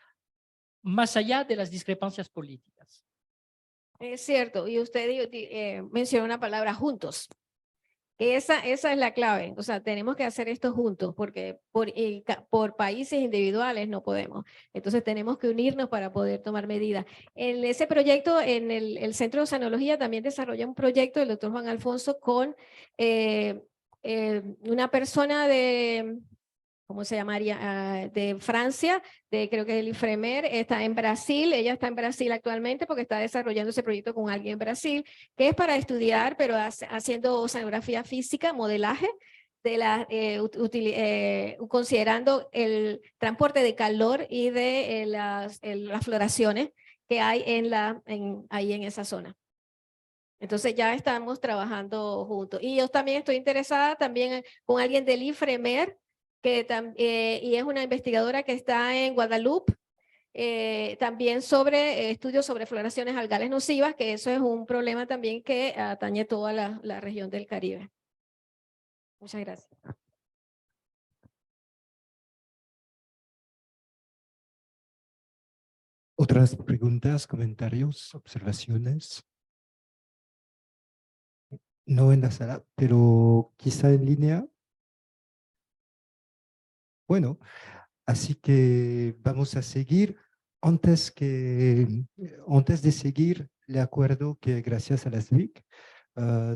más allá de las discrepancias políticas. Es cierto, y usted mencionó una palabra, juntos. Esa es la clave, o sea, tenemos que hacer esto juntos, porque por países individuales no podemos. Entonces tenemos que unirnos para poder tomar medidas. En ese proyecto, en el Centro de Oceanología también desarrolla un proyecto el doctor Juan Alfonso con una persona de, ¿cómo se llamaría? De Francia, creo que el IFREMER, está en Brasil, ella está en Brasil actualmente porque está desarrollando ese proyecto con alguien en Brasil, que es para estudiar, pero haciendo oceanografía física, modelaje, considerando el transporte de calor y de las floraciones que hay ahí en esa zona. Entonces ya estamos trabajando juntos. Y yo también estoy interesada también con alguien del IFREMER, y es una investigadora que está en Guadalupe, también sobre estudios sobre floraciones algales nocivas, que eso es un problema también que atañe toda la región del Caribe. Muchas gracias. ¿Otras preguntas, comentarios, observaciones? No en la sala, pero quizá en línea. Bueno, así que vamos a seguir. Antes de seguir, le acuerdo que gracias a la SLIC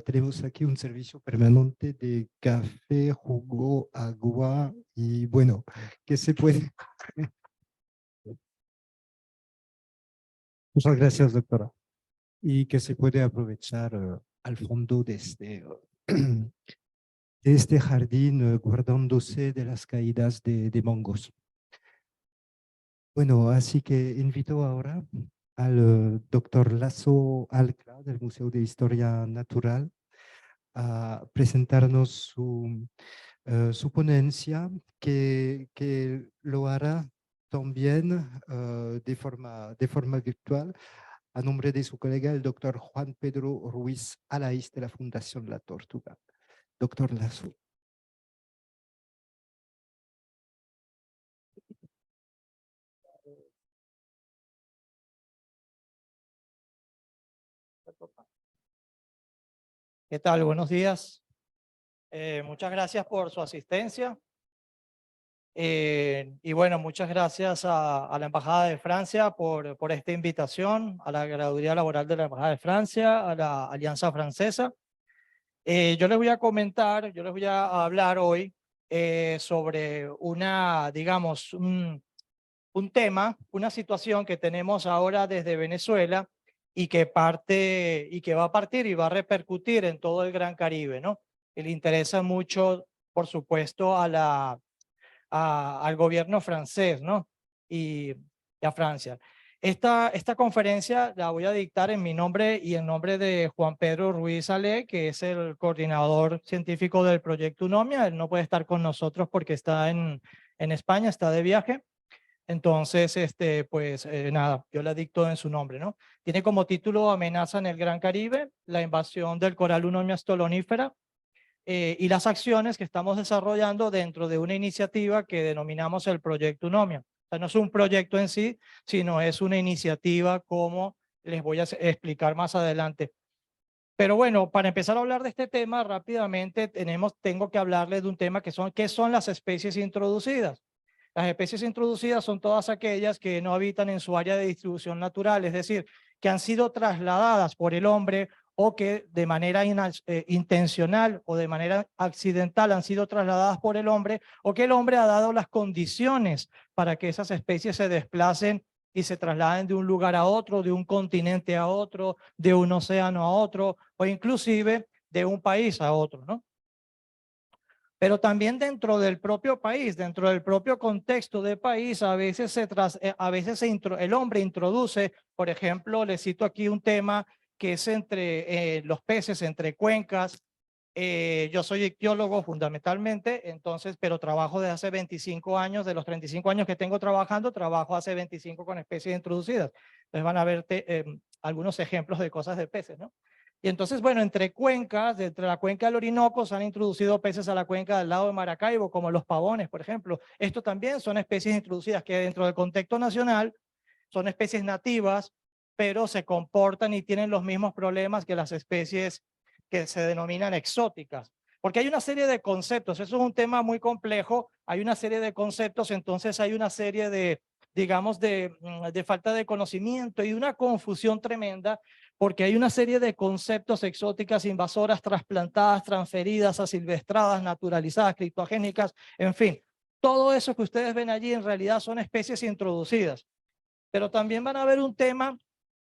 tenemos aquí un servicio permanente de café, jugo, agua y bueno, que se puede. Muchas gracias, doctora. Y que se puede aprovechar al fondo de este jardín, guardándose de las caídas de mangos. Bueno, así que invito ahora al doctor Lasso Alcla del Museo de Historia Natural a presentarnos su ponencia que lo hará también de forma virtual a nombre de su colega, el doctor Juan Pedro Ruiz Alaís de la Fundación La Tortuga. Doctor Lasso. ¿Qué tal? Buenos días. Muchas gracias por su asistencia. Y bueno, muchas gracias a la Embajada de Francia por esta invitación, a la Graduaría Laboral de la Embajada de Francia, a la Alianza Francesa. Yo les voy a comentar, yo les voy a hablar hoy sobre digamos, un tema, una situación que tenemos ahora desde Venezuela y que va a partir y va a repercutir en todo el Gran Caribe, ¿no? Y le interesa mucho, por supuesto, al gobierno francés, ¿no? Y a Francia. Esta conferencia la voy a dictar en mi nombre y en nombre de Juan Pedro Ruiz Ale, que es el coordinador científico del proyecto UNOMIA. Él no puede estar con nosotros porque está en España, está de viaje. Entonces, pues nada, yo la dicto en su nombre, ¿no? Tiene como título Amenaza en el Gran Caribe, la invasión del coral Unomia stolonífera y las acciones que estamos desarrollando dentro de una iniciativa que denominamos el Proyecto Unomia. O sea, no es un proyecto en sí, sino es una iniciativa como les voy a explicar más adelante. Pero bueno, para empezar a hablar de este tema rápidamente, tengo que hablarles de un tema ¿qué son las especies introducidas? Las especies introducidas son todas aquellas que no habitan en su área de distribución natural, es decir, que han sido trasladadas por el hombre o que de manera intencional o de manera accidental han sido trasladadas por el hombre o que el hombre ha dado las condiciones para que esas especies se desplacen y se trasladen de un lugar a otro, de un continente a otro, de un océano a otro o inclusive de un país a otro, ¿no? Pero también dentro del propio país, dentro del propio contexto del país, a veces el hombre introduce, por ejemplo, les cito aquí un tema que es entre los peces, entre cuencas. Yo soy ictiólogo fundamentalmente, entonces, pero trabajo desde hace 25 años, de los 35 años que tengo trabajando, trabajo hace 25 con especies introducidas. Entonces van a ver algunos ejemplos de cosas de peces, ¿no? Y entonces, bueno, entre la cuenca del Orinoco se han introducido peces a la cuenca del lago de Maracaibo, como los pavones, por ejemplo. Esto también son especies introducidas que dentro del contexto nacional son especies nativas, pero se comportan y tienen los mismos problemas que las especies que se denominan exóticas. Porque hay una serie de conceptos, eso es un tema muy complejo, hay una serie de conceptos, entonces hay una serie de, digamos, de falta de conocimiento y una confusión tremenda porque hay una serie de conceptos exóticas, invasoras, trasplantadas, transferidas, asilvestradas, naturalizadas, criptogénicas, en fin. Todo eso que ustedes ven allí en realidad son especies introducidas. Pero también van a ver un tema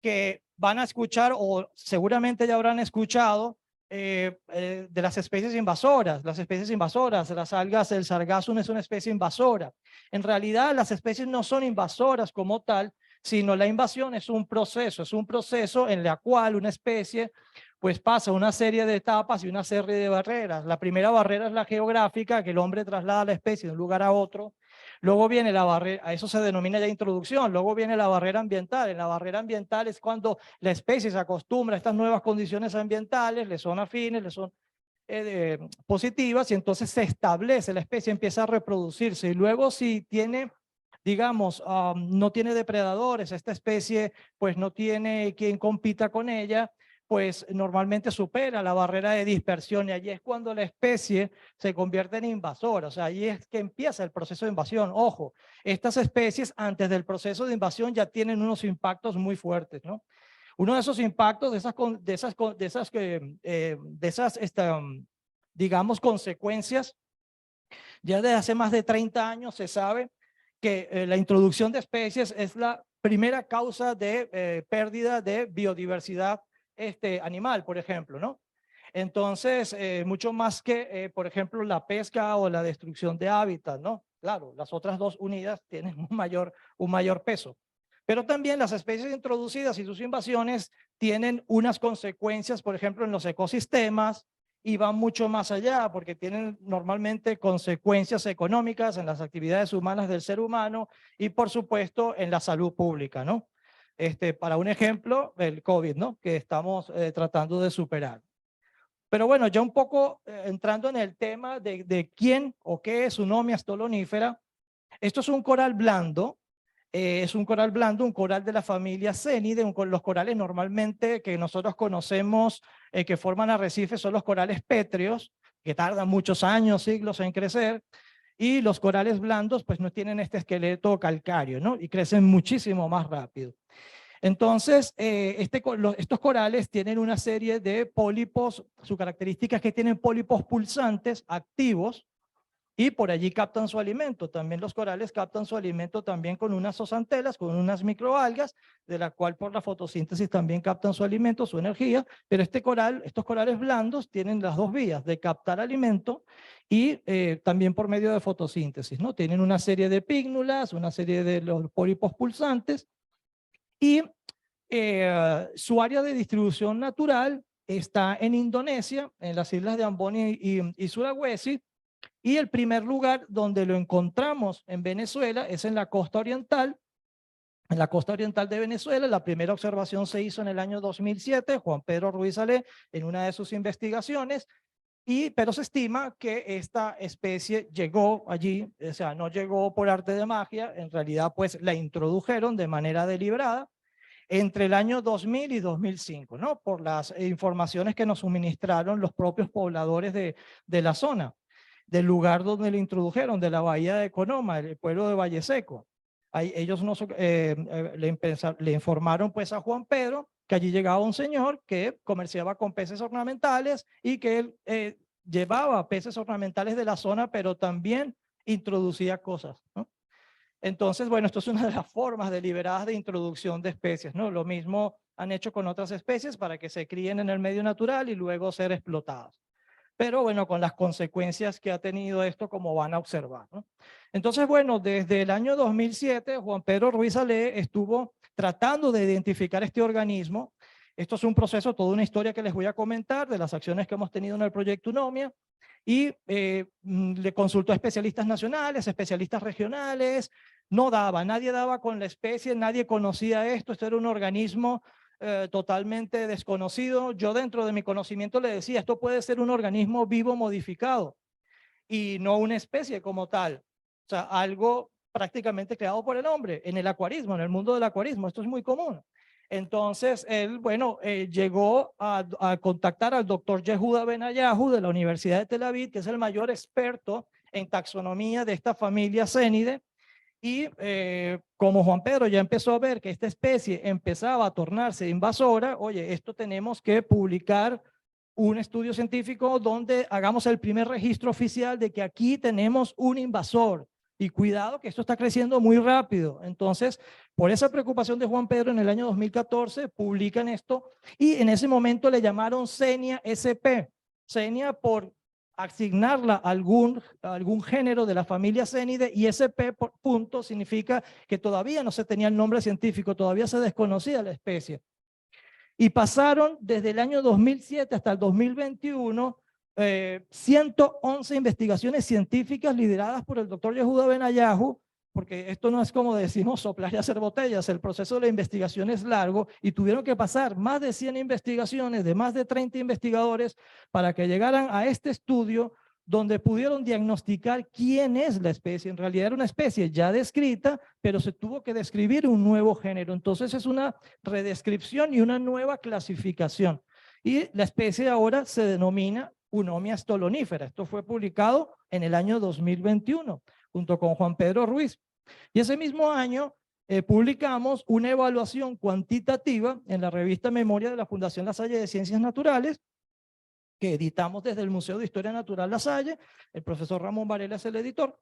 que van a escuchar o seguramente ya habrán escuchado de las especies invasoras. Las especies invasoras, las algas, el sargassum es una especie invasora. En realidad las especies no son invasoras como tal, sino la invasión es un proceso en el cual una especie pues pasa una serie de etapas y una serie de barreras. La primera barrera es la geográfica, que el hombre traslada a la especie de un lugar a otro. Luego viene la barrera, a eso se denomina ya introducción. Luego viene la barrera ambiental. En la barrera ambiental es cuando la especie se acostumbra a estas nuevas condiciones ambientales, le son afines, le son positivas y entonces se establece, la especie empieza a reproducirse y luego si tiene, digamos, no tiene depredadores, esta especie pues no tiene quien compita con ella, pues normalmente supera la barrera de dispersión y allí es cuando la especie se convierte en invasora, o sea, allí es que empieza el proceso de invasión. Ojo, estas especies antes del proceso de invasión ya tienen unos impactos muy fuertes, ¿no? Uno de esos impactos, digamos, consecuencias, ya desde hace más de 30 años se sabe que la introducción de especies es la primera causa de pérdida de biodiversidad animal, por ejemplo, ¿no? Entonces, mucho más que, por ejemplo, la pesca o la destrucción de hábitat, ¿no? Claro, las otras dos unidas tienen un mayor peso. Pero también las especies introducidas y sus invasiones tienen unas consecuencias, por ejemplo, en los ecosistemas y van mucho más allá porque tienen normalmente consecuencias económicas en las actividades humanas del ser humano y, por supuesto, en la salud pública, ¿no? Para un ejemplo, el COVID, ¿no? Que estamos tratando de superar. Pero bueno, ya un poco entrando en el tema de quién o qué es Unomia stolonífera, esto es un coral blando. Es un coral blando, un coral de la familia Cenidae. Los corales normalmente que nosotros conocemos que forman arrecifes son los corales pétreos, que tardan muchos años, siglos en crecer. y los corales blandos pues no tienen este esqueleto calcáreo, ¿no? Y crecen muchísimo más rápido. Entonces, estos corales tienen una serie de pólipos, su característica es que tienen pólipos pulsantes activos y por allí captan su alimento. También los corales captan su alimento también con unas zooxantelas, con unas microalgas, de la cual por la fotosíntesis también captan su alimento, su energía, pero estos corales blandos tienen las dos vías de captar alimento y también por medio de fotosíntesis, ¿no? Tienen una serie de pígnulas, una serie de los pólipos pulsantes, y su área de distribución natural está en Indonesia, en las islas de Ambon y Sulawesi, y el primer lugar donde lo encontramos en Venezuela es en la costa oriental. En la costa oriental de Venezuela, la primera observación se hizo en el año 2007, Juan Pedro Ruiz Ale, en una de sus investigaciones, pero se estima que esta especie llegó allí, o sea, no llegó por arte de magia, en realidad pues la introdujeron de manera deliberada entre el año 2000 y 2005, ¿no? Por las informaciones que nos suministraron los propios pobladores de la zona, del lugar donde lo introdujeron, de la bahía de Conoma, el pueblo de Valle Seco. Ahí, ellos le informaron pues a Juan Pedro que allí llegaba un señor que comerciaba con peces ornamentales y que él llevaba peces ornamentales de la zona, pero también introducía cosas, ¿no? Entonces, bueno, esto es una de las formas deliberadas de introducción de especies, ¿no? Lo mismo han hecho con otras especies para que se críen en el medio natural y luego ser explotadas. Pero bueno, con las consecuencias que ha tenido esto, como van a observar, ¿no? Entonces, bueno, desde el año 2007, Juan Pedro Ruiz Ale estuvo tratando de identificar este organismo. Esto es un proceso, toda una historia que les voy a comentar de las acciones que hemos tenido en el proyecto UNOMIA, y le consultó a especialistas nacionales, especialistas regionales, nadie daba con la especie, nadie conocía esto era un organismo totalmente desconocido. Yo dentro de mi conocimiento le decía, esto puede ser un organismo vivo modificado y no una especie como tal, o sea, algo prácticamente creado por el hombre en el acuarismo, en el mundo del acuarismo, esto es muy común. Entonces, él, bueno, llegó a contactar al doctor Yehuda Benayahu de la Universidad de Tel Aviv, que es el mayor experto en taxonomía de esta familia Cénide, y como Juan Pedro ya empezó a ver que esta especie empezaba a tornarse invasora, oye, esto tenemos que publicar un estudio científico donde hagamos el primer registro oficial de que aquí tenemos un invasor. Y cuidado que esto está creciendo muy rápido. Entonces, por esa preocupación de Juan Pedro, en el año 2014 publican esto y en ese momento le llamaron Xenia SP. Xenia por asignarla a algún género de la familia Cénide, y SP por punto significa que todavía no se tenía el nombre científico, todavía se desconocía la especie. Y pasaron desde el año 2007 hasta el 2021 111 investigaciones científicas lideradas por el doctor Yehuda Benayahu, porque esto no es como decimos soplar y hacer botellas, el proceso de la investigación es largo y tuvieron que pasar más de 100 investigaciones de más de 30 investigadores para que llegaran a este estudio donde pudieron diagnosticar quién es la especie. En realidad era una especie ya descrita, pero se tuvo que describir un nuevo género. Entonces es una redescripción y una nueva clasificación. Y la especie ahora se denomina Eunomia stolonífera. Esto fue publicado en el año 2021, junto con Juan Pedro Ruiz. Y ese mismo año publicamos una evaluación cuantitativa en la revista Memoria de la Fundación La Salle de Ciencias Naturales, que editamos desde el Museo de Historia Natural La Salle. El profesor Ramón Varela es el editor.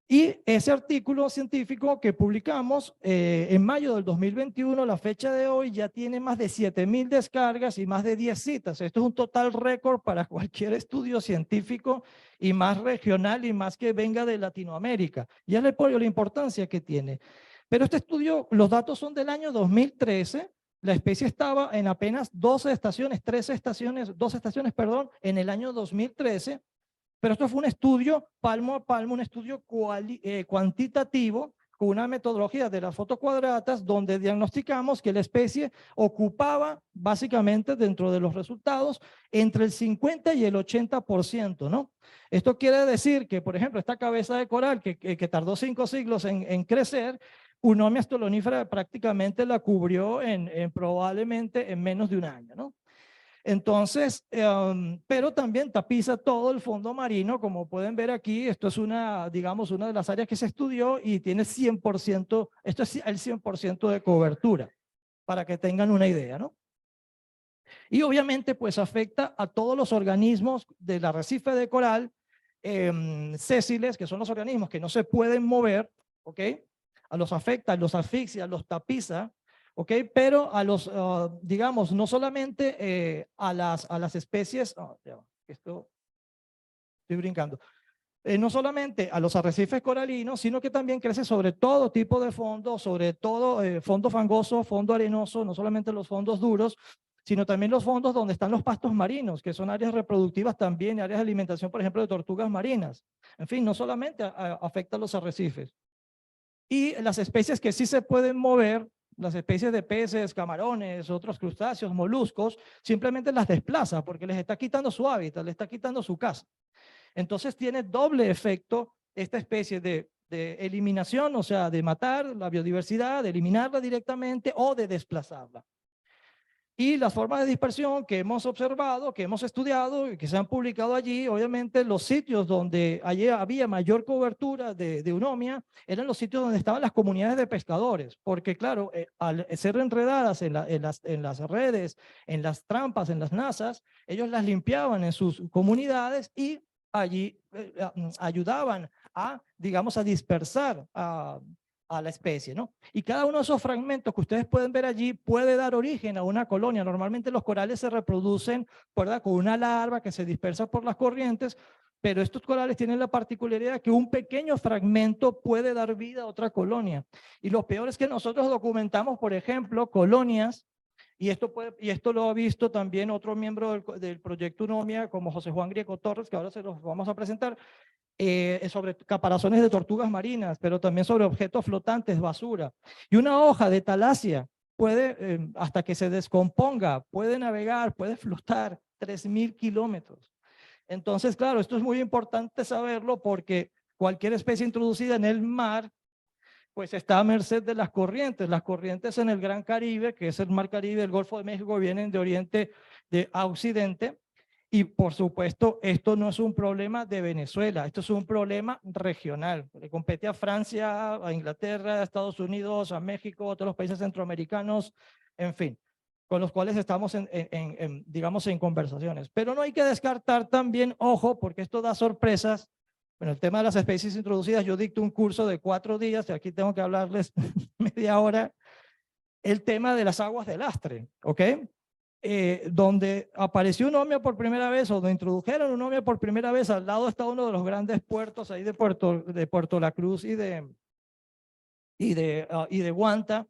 Y ese artículo científico que publicamos en mayo del 2021, la fecha de hoy, ya tiene más de 7.000 descargas y más de 10 citas. Esto es un total récord para cualquier estudio científico y más regional y más que venga de Latinoamérica. Ya le pongo la importancia que tiene. Pero este estudio, los datos son del año 2013. La especie estaba en apenas 12 estaciones, en el año 2013. Pero esto fue un estudio palmo a palmo, un estudio cuantitativo con una metodología de las fotocuadratas donde diagnosticamos que la especie ocupaba básicamente dentro de los resultados entre el 50 y el 80%, ¿no? Esto quiere decir que, por ejemplo, esta cabeza de coral que tardó 5 siglos en crecer, Eunomia stolonífera prácticamente la cubrió probablemente en menos de un año, ¿no? Entonces, pero también tapiza todo el fondo marino, como pueden ver aquí. Esto es digamos, una de las áreas que se estudió y tiene 100%, esto es el 100% de cobertura, para que tengan una idea, ¿no? Y obviamente, pues afecta a todos los organismos del arrecife de coral, sésiles, que son los organismos que no se pueden mover, ¿ok? A los afecta, los asfixia, los tapiza, ¿ok? Pero a los, digamos, no solamente a las especies, esto estoy brincando, no solamente a los arrecifes coralinos, sino que también crece sobre todo tipo de fondo, sobre todo fondo fangoso, fondo arenoso, no solamente los fondos duros, sino también los fondos donde están los pastos marinos, que son áreas reproductivas también, áreas de alimentación, por ejemplo, de tortugas marinas. En fin, no solamente afecta a los arrecifes. Y las especies que sí se pueden mover, las especies de peces, camarones, otros crustáceos, moluscos, simplemente las desplaza porque les está quitando su hábitat, les está quitando su casa. Entonces tiene doble efecto esta especie de eliminación, o sea, de matar la biodiversidad, de eliminarla directamente o de desplazarla. Y las formas de dispersión que hemos observado, que hemos estudiado y que se han publicado allí, obviamente los sitios donde allí había mayor cobertura de eunomia eran los sitios donde estaban las comunidades de pescadores, porque claro, al ser enredadas en las redes, en las trampas, en las nazas, ellos las limpiaban en sus comunidades y allí ayudaban a, digamos, a dispersar a la especie, ¿no? Y cada uno de esos fragmentos que ustedes pueden ver allí puede dar origen a una colonia. Normalmente los corales se reproducen, ¿verdad?, con una larva que se dispersa por las corrientes, pero estos corales tienen la particularidad que un pequeño fragmento puede dar vida a otra colonia. Y lo peor es que nosotros documentamos, por ejemplo, colonias, y esto lo ha visto también otro miembro del proyecto Eunomia, como José Juan Grieco Torres, que ahora se los vamos a presentar, sobre caparazones de tortugas marinas, pero también sobre objetos flotantes, basura. Y una hoja de talasia puede, hasta que se descomponga, puede navegar, puede flotar 3.000 kilómetros. Entonces, claro, esto es muy importante saberlo porque cualquier especie introducida en el mar, pues está a merced de las corrientes. Las corrientes en el Gran Caribe, que es el Mar Caribe, el Golfo de México, vienen de oriente a occidente. Y por supuesto, esto no es un problema de Venezuela, esto es un problema regional. Le compete a Francia, a Inglaterra, a Estados Unidos, a México, a todos los países centroamericanos, en fin, con los cuales estamos digamos, en conversaciones. Pero no hay que descartar también, ojo, porque esto da sorpresas. Bueno, el tema de las especies introducidas, yo dicto un curso de 4 días, y aquí tengo que hablarles media hora, el tema de las aguas de lastre, ¿ok? Donde apareció Eunomia por primera vez, o donde introdujeron Eunomia por primera vez, al lado está uno de los grandes puertos ahí de Puerto La Cruz y de Guanta.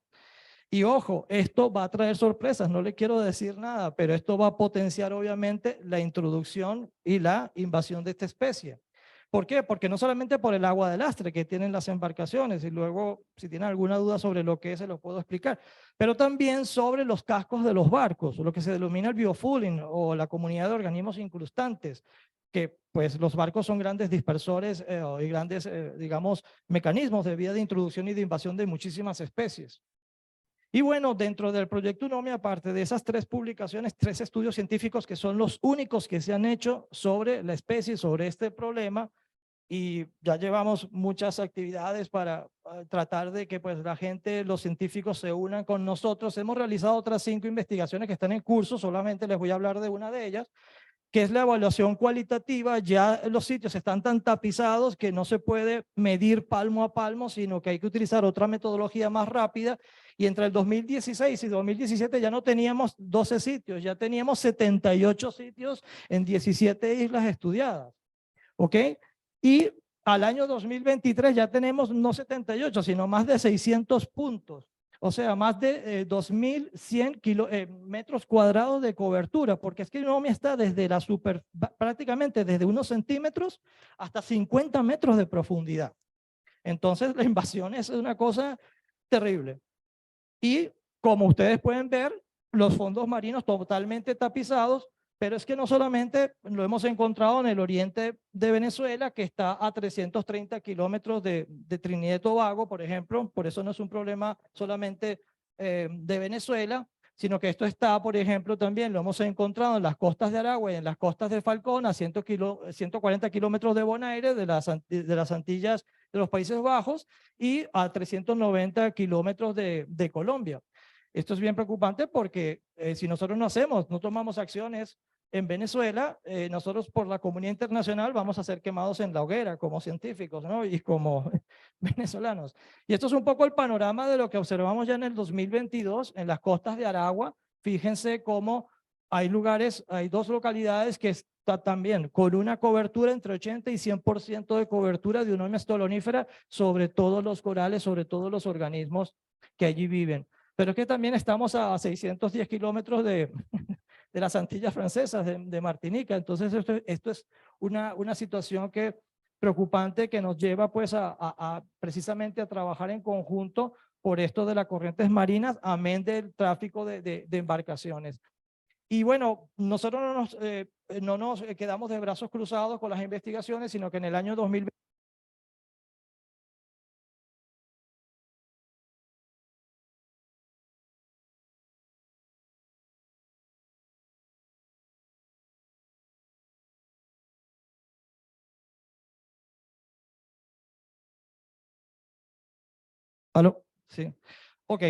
Y ojo, esto va a traer sorpresas, no le quiero decir nada, pero esto va a potenciar obviamente la introducción y la invasión de esta especie. ¿Por qué? Porque no solamente por el agua de lastre que tienen las embarcaciones, y luego si tienen alguna duda sobre lo que es, se lo puedo explicar, pero también sobre los cascos de los barcos, lo que se denomina el biofouling o la comunidad de organismos incrustantes, que pues los barcos son grandes dispersores y grandes, digamos, mecanismos de vía de introducción y de invasión de muchísimas especies. Y bueno, dentro del proyecto Eunomia, aparte de esas 3 publicaciones, 3 estudios científicos que son los únicos que se han hecho sobre la especie, sobre este problema, y ya llevamos muchas actividades para tratar de que pues la gente, los científicos se unan con nosotros. Hemos realizado otras 5 investigaciones que están en curso, solamente les voy a hablar de una de ellas, que es la evaluación cualitativa. Ya los sitios están tan tapizados que no se puede medir palmo a palmo, sino que hay que utilizar otra metodología más rápida. Y entre el 2016 y 2017 ya no teníamos 12 sitios, ya teníamos 78 sitios en 17 islas estudiadas. ¿Ok? Y al año 2023 ya tenemos no 78, sino más de 600 puntos. O sea, más de 2.100 metros cuadrados de cobertura, porque es que Eunomia está desde prácticamente desde unos centímetros hasta 50 metros de profundidad. Entonces la invasión es una cosa terrible. Y como ustedes pueden ver, los fondos marinos totalmente tapizados, pero es que no solamente lo hemos encontrado en el oriente de Venezuela, que está a 330 kilómetros de Trinidad y Tobago, por ejemplo, por eso no es un problema solamente de Venezuela, sino que esto está, por ejemplo, también lo hemos encontrado en las costas de Aragua y en las costas de Falcón, a 140 kilómetros de Bonaire, de las Antillas de los Países Bajos, y a 390 kilómetros de Colombia. Esto es bien preocupante porque si nosotros no tomamos acciones en Venezuela, nosotros por la comunidad internacional vamos a ser quemados en la hoguera como científicos, ¿no? Y como venezolanos. Y esto es un poco el panorama de lo que observamos ya en el 2022 en las costas de Aragua. Fíjense cómo hay lugares, hay dos localidades que están también con una cobertura entre 80 y 100% de cobertura de Eunomia stolonífera sobre todos los corales, sobre todos los organismos que allí viven. Pero es que también estamos a 610 kilómetros de las Antillas Francesas, de Martinica. Entonces esto es una situación preocupante que nos lleva pues precisamente a trabajar en conjunto por esto de las corrientes marinas, amén del tráfico de embarcaciones. Y bueno, nosotros no nos quedamos de brazos cruzados con las investigaciones, sino que en el año 2020 ¿Aló? Sí. Ok.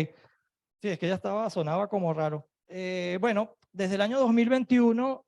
Sí, es que ya sonaba como raro. Bueno, desde el año 2021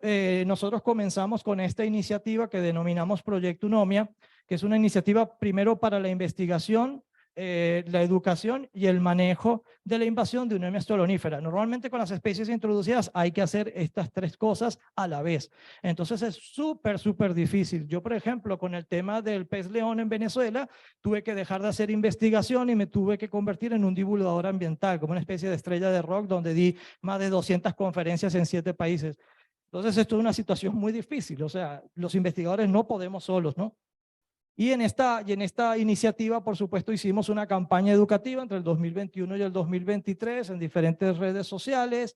nosotros comenzamos con esta iniciativa que denominamos Proyecto Eunomia, que es una iniciativa primero para la investigación, la educación y el manejo de la invasión de Eunomia stolonífera. Normalmente con las especies introducidas hay que hacer estas tres cosas a la vez. Entonces es súper difícil. Yo, por ejemplo, con el tema del pez león en Venezuela, tuve que dejar de hacer investigación y me tuve que convertir en un divulgador ambiental, como una especie de estrella de rock, donde di más de 200 conferencias en 7 países. Entonces esto es una situación muy difícil. O sea, los investigadores no podemos solos, ¿no? Y en esta iniciativa, por supuesto, hicimos una campaña educativa entre el 2021 y el 2023 en diferentes redes sociales.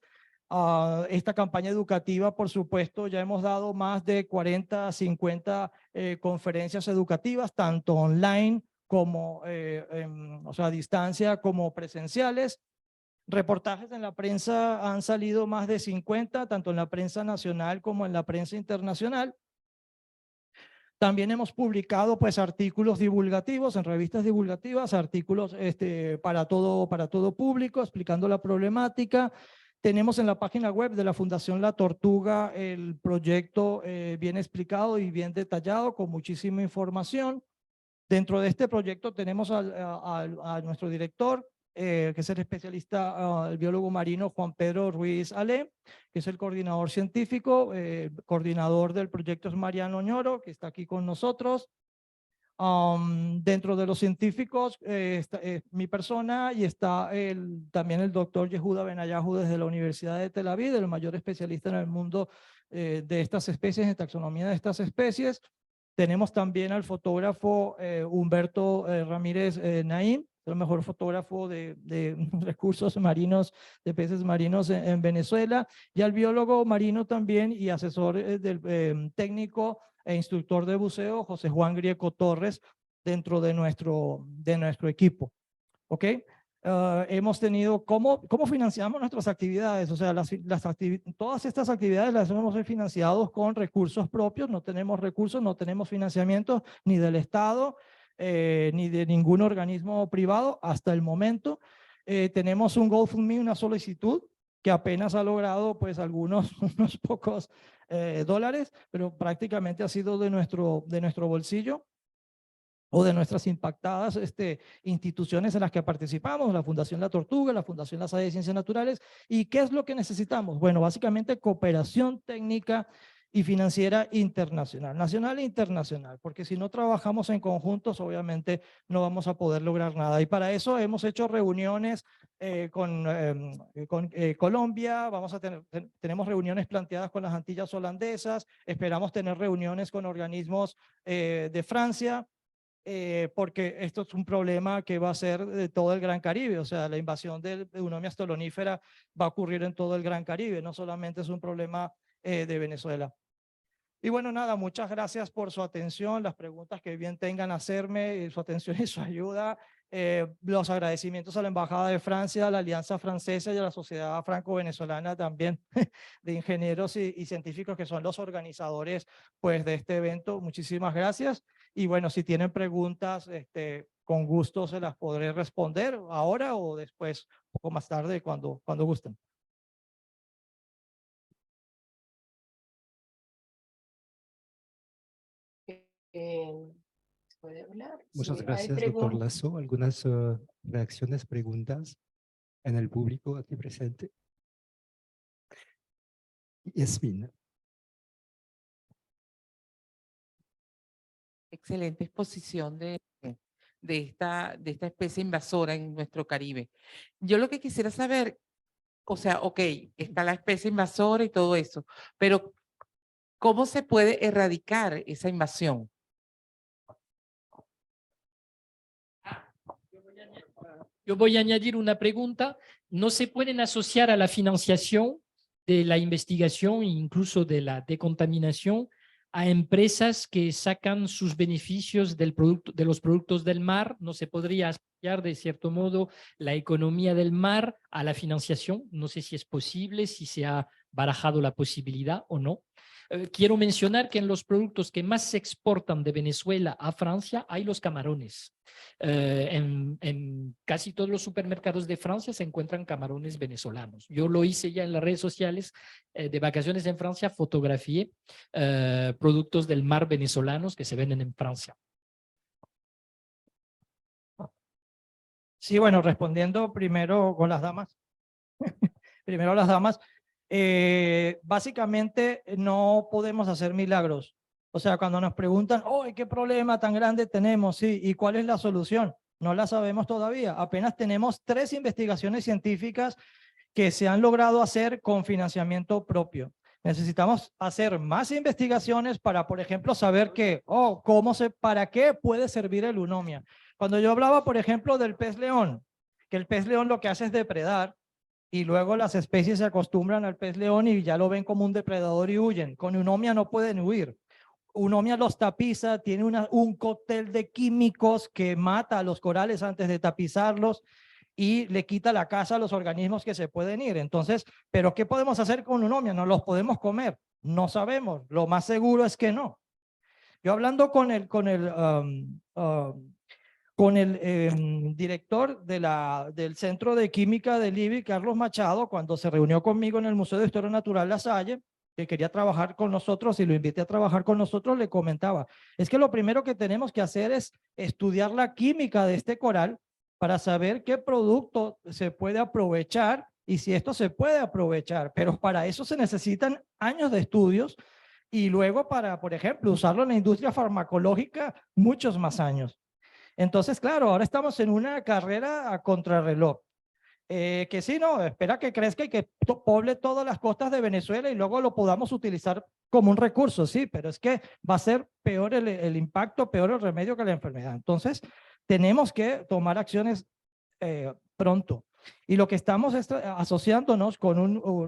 Esta campaña educativa, por supuesto, ya hemos dado más de 40, 50 conferencias educativas, tanto online como, o sea, a distancia como presenciales. Reportajes en la prensa han salido más de 50, tanto en la prensa nacional como en la prensa internacional. También hemos publicado pues artículos divulgativos en revistas divulgativas, artículos para todo público explicando la problemática. Tenemos en la página web de la Fundación La Tortuga el proyecto bien explicado y bien detallado con muchísima información. Dentro de este proyecto tenemos a nuestro director, que es el especialista, el biólogo marino Juan Pedro Ruiz Ale, que es el coordinador científico, coordinador del proyecto es Mariano Ñoro, que está aquí con nosotros. Dentro de los científicos está mi persona y está también el doctor Yehuda Benayahu desde la Universidad de Tel Aviv, el mayor especialista en el mundo de estas especies, en taxonomía de estas especies. Tenemos también al fotógrafo Humberto Ramírez Naim, el mejor fotógrafo de recursos marinos, de peces marinos en Venezuela, y al biólogo marino también y asesor técnico e instructor de buceo, José Juan Grieco Torres, dentro de nuestro equipo. ¿Ok? Hemos tenido, ¿cómo financiamos nuestras actividades? O sea, todas estas actividades las hemos financiado con recursos propios, no tenemos recursos, no tenemos financiamiento ni del Estado, ni de ningún organismo privado hasta el momento. Tenemos un GoFundMe, una solicitud que apenas ha logrado pues unos pocos dólares, pero prácticamente ha sido de nuestro bolsillo o de nuestras impactadas instituciones en las que participamos, la Fundación La Tortuga, la Fundación La Salle de Ciencias Naturales. ¿Y qué es lo que necesitamos? Bueno, básicamente cooperación técnica y financiera internacional, nacional e internacional, porque si no trabajamos en conjuntos, obviamente no vamos a poder lograr nada. Y para eso hemos hecho reuniones con Colombia, tenemos reuniones planteadas con las Antillas holandesas, esperamos tener reuniones con organismos de Francia, porque esto es un problema que va a ser de todo el Gran Caribe, o sea, la invasión de Eunomia stolonífera va a ocurrir en todo el Gran Caribe, no solamente es un problema de Venezuela. Y bueno, nada, muchas gracias por su atención, las preguntas que bien tengan hacerme, su atención y su ayuda. los agradecimientos a la Embajada de Francia, a la Alianza Francesa y a la Sociedad Franco-Venezolana también de ingenieros y científicos que son los organizadores pues, de este evento. Muchísimas gracias. Y bueno, si tienen preguntas, con gusto se las podré responder ahora o después, un poco más tarde, cuando gusten. ¿Puede hablar? Muchas Sí, hay gracias, doctor preguntas. Lasso. ¿Algunas reacciones, preguntas en el público aquí presente? Yasmin. Excelente exposición de esta especie invasora en nuestro Caribe. Yo lo que quisiera saber, o sea, ok, está la especie invasora y todo eso, pero ¿cómo se puede erradicar esa invasión? Yo voy a añadir una pregunta. ¿No se pueden asociar a la financiación de la investigación e incluso de la decontaminación a empresas que sacan sus beneficios del producto, de los productos del mar? ¿No se podría asociar de cierto modo la economía del mar a la financiación? No sé si es posible, si se ha barajado la posibilidad o no. Quiero mencionar que en los productos que más se exportan de Venezuela a Francia hay los camarones. En casi todos los supermercados de Francia se encuentran camarones venezolanos. Yo lo hice ya en las redes sociales de vacaciones en Francia, fotografié productos del mar venezolanos que se venden en Francia. Sí, bueno, respondiendo primero con las damas. Primero las damas. Básicamente no podemos hacer milagros. O sea, cuando nos preguntan, oh, ¿qué problema tan grande tenemos? Sí, ¿y cuál es la solución? No la sabemos todavía. Apenas tenemos 3 investigaciones científicas que se han logrado hacer con financiamiento propio. Necesitamos hacer más investigaciones para, por ejemplo, saber que, para qué puede servir el Eunomia. Cuando yo hablaba, por ejemplo, del pez león, que el pez león lo que hace es depredar, y luego las especies se acostumbran al pez león y ya lo ven como un depredador y huyen. Con Eunomia no pueden huir. Eunomia los tapiza, tiene un cóctel de químicos que mata a los corales antes de tapizarlos y le quita la caza a los organismos que se pueden ir. Entonces, ¿pero qué podemos hacer con Eunomia? ¿No los podemos comer? No sabemos. Lo más seguro es que no. Yo hablando con el director del Centro de Química del IBI, Carlos Machado, cuando se reunió conmigo en el Museo de Historia Natural La Salle, que quería trabajar con nosotros y lo invité a trabajar con nosotros, le comentaba, es que lo primero que tenemos que hacer es estudiar la química de este coral para saber qué producto se puede aprovechar y si esto se puede aprovechar, pero para eso se necesitan años de estudios y luego para, por ejemplo, usarlo en la industria farmacológica, muchos más años. Entonces, claro, ahora estamos en una carrera a contrarreloj. Que sí, no, espera que crezca y que poble todas las costas de Venezuela y luego lo podamos utilizar como un recurso, sí, pero es que va a ser peor el impacto, peor el remedio que la enfermedad. Entonces, tenemos que tomar acciones pronto. Y lo que estamos es asociándonos con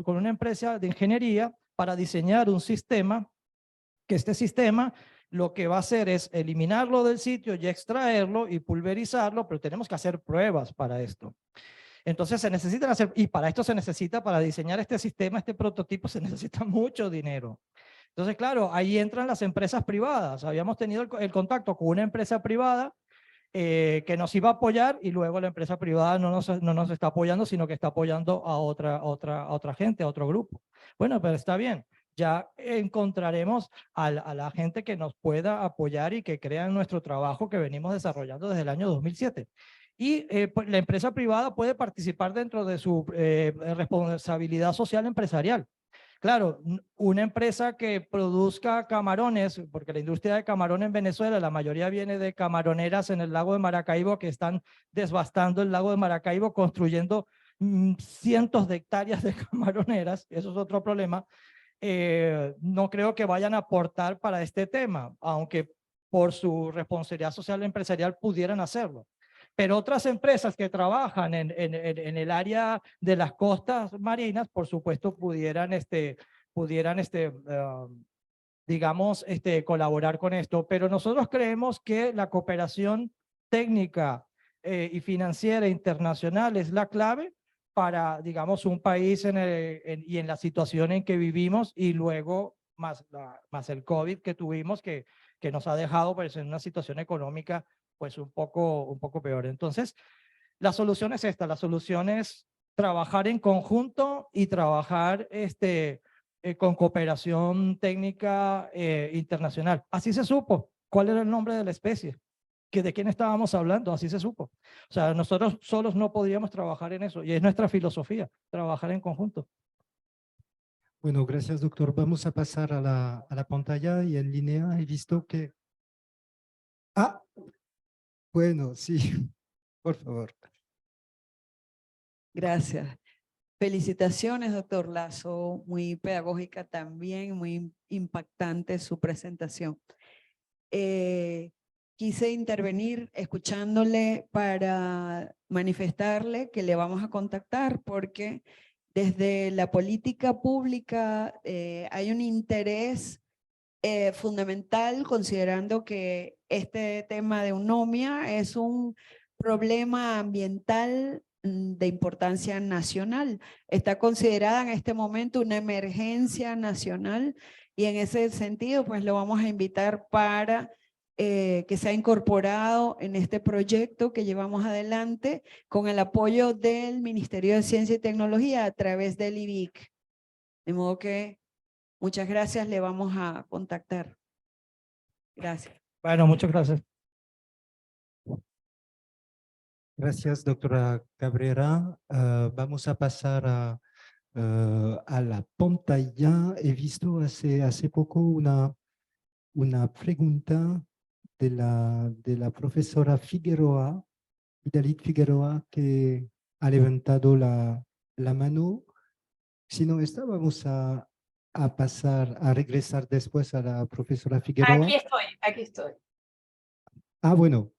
una empresa de ingeniería para diseñar un sistema, que este sistema lo que va a hacer es eliminarlo del sitio y extraerlo y pulverizarlo, pero tenemos que hacer pruebas para esto. Entonces se necesitan hacer, y para esto se necesita, para diseñar este sistema, este prototipo, se necesita mucho dinero. Entonces, claro, ahí entran las empresas privadas. Habíamos tenido el contacto con una empresa privada que nos iba a apoyar y luego la empresa privada no nos está apoyando, sino que está apoyando a otra gente, a otro grupo. Bueno, pero está bien. Ya encontraremos a la gente que nos pueda apoyar y que crea en nuestro trabajo que venimos desarrollando desde el año 2007. Y pues, la empresa privada puede participar dentro de su responsabilidad social empresarial. Claro, una empresa que produzca camarones, porque la industria de camarón en Venezuela, la mayoría viene de camaroneras en el lago de Maracaibo que están devastando el lago de Maracaibo, construyendo cientos de hectáreas de camaroneras, eso es otro problema. No creo que vayan a aportar para este tema, aunque por su responsabilidad social empresarial pudieran hacerlo. Pero otras empresas que trabajan en el área de las costas marinas, por supuesto, pudieran digamos, colaborar con esto. Pero nosotros creemos que la cooperación técnica y financiera internacional es la clave para, digamos, un país y en la situación en que vivimos, y luego más el COVID que tuvimos, que nos ha dejado pues, en una situación económica pues un poco peor. Entonces, la solución es esta, la solución es trabajar en conjunto y trabajar con cooperación técnica internacional. Así se supo cuál era el nombre de la especie, de quién estábamos hablando, así se supo. O sea, nosotros solos no podríamos trabajar en eso, y es nuestra filosofía, trabajar en conjunto. Bueno, gracias, doctor. Vamos a pasar a la pantalla y en línea he visto que... Ah, bueno, sí, por favor. Gracias. Felicitaciones, doctor Lazo. Muy pedagógica también, muy impactante su presentación. Quise intervenir escuchándole para manifestarle que le vamos a contactar porque desde la política pública hay un interés fundamental, considerando que este tema de Eunomia es un problema ambiental de importancia nacional. Está considerada en este momento una emergencia nacional, y en ese sentido pues lo vamos a invitar para que sea incorporado en este proyecto que llevamos adelante con el apoyo del Ministerio de Ciencia y Tecnología a través del IBIC. De modo que muchas gracias, le vamos a contactar. Gracias. Bueno, muchas gracias. Gracias, doctora Cabrera. Vamos a pasar a la pantalla. He visto hace poco una pregunta de la profesora Figueroa, Idalit Figueroa, que ha levantado la mano. Si no está, vamos a regresar después a la profesora Figueroa. Aquí estoy. Ah, bueno,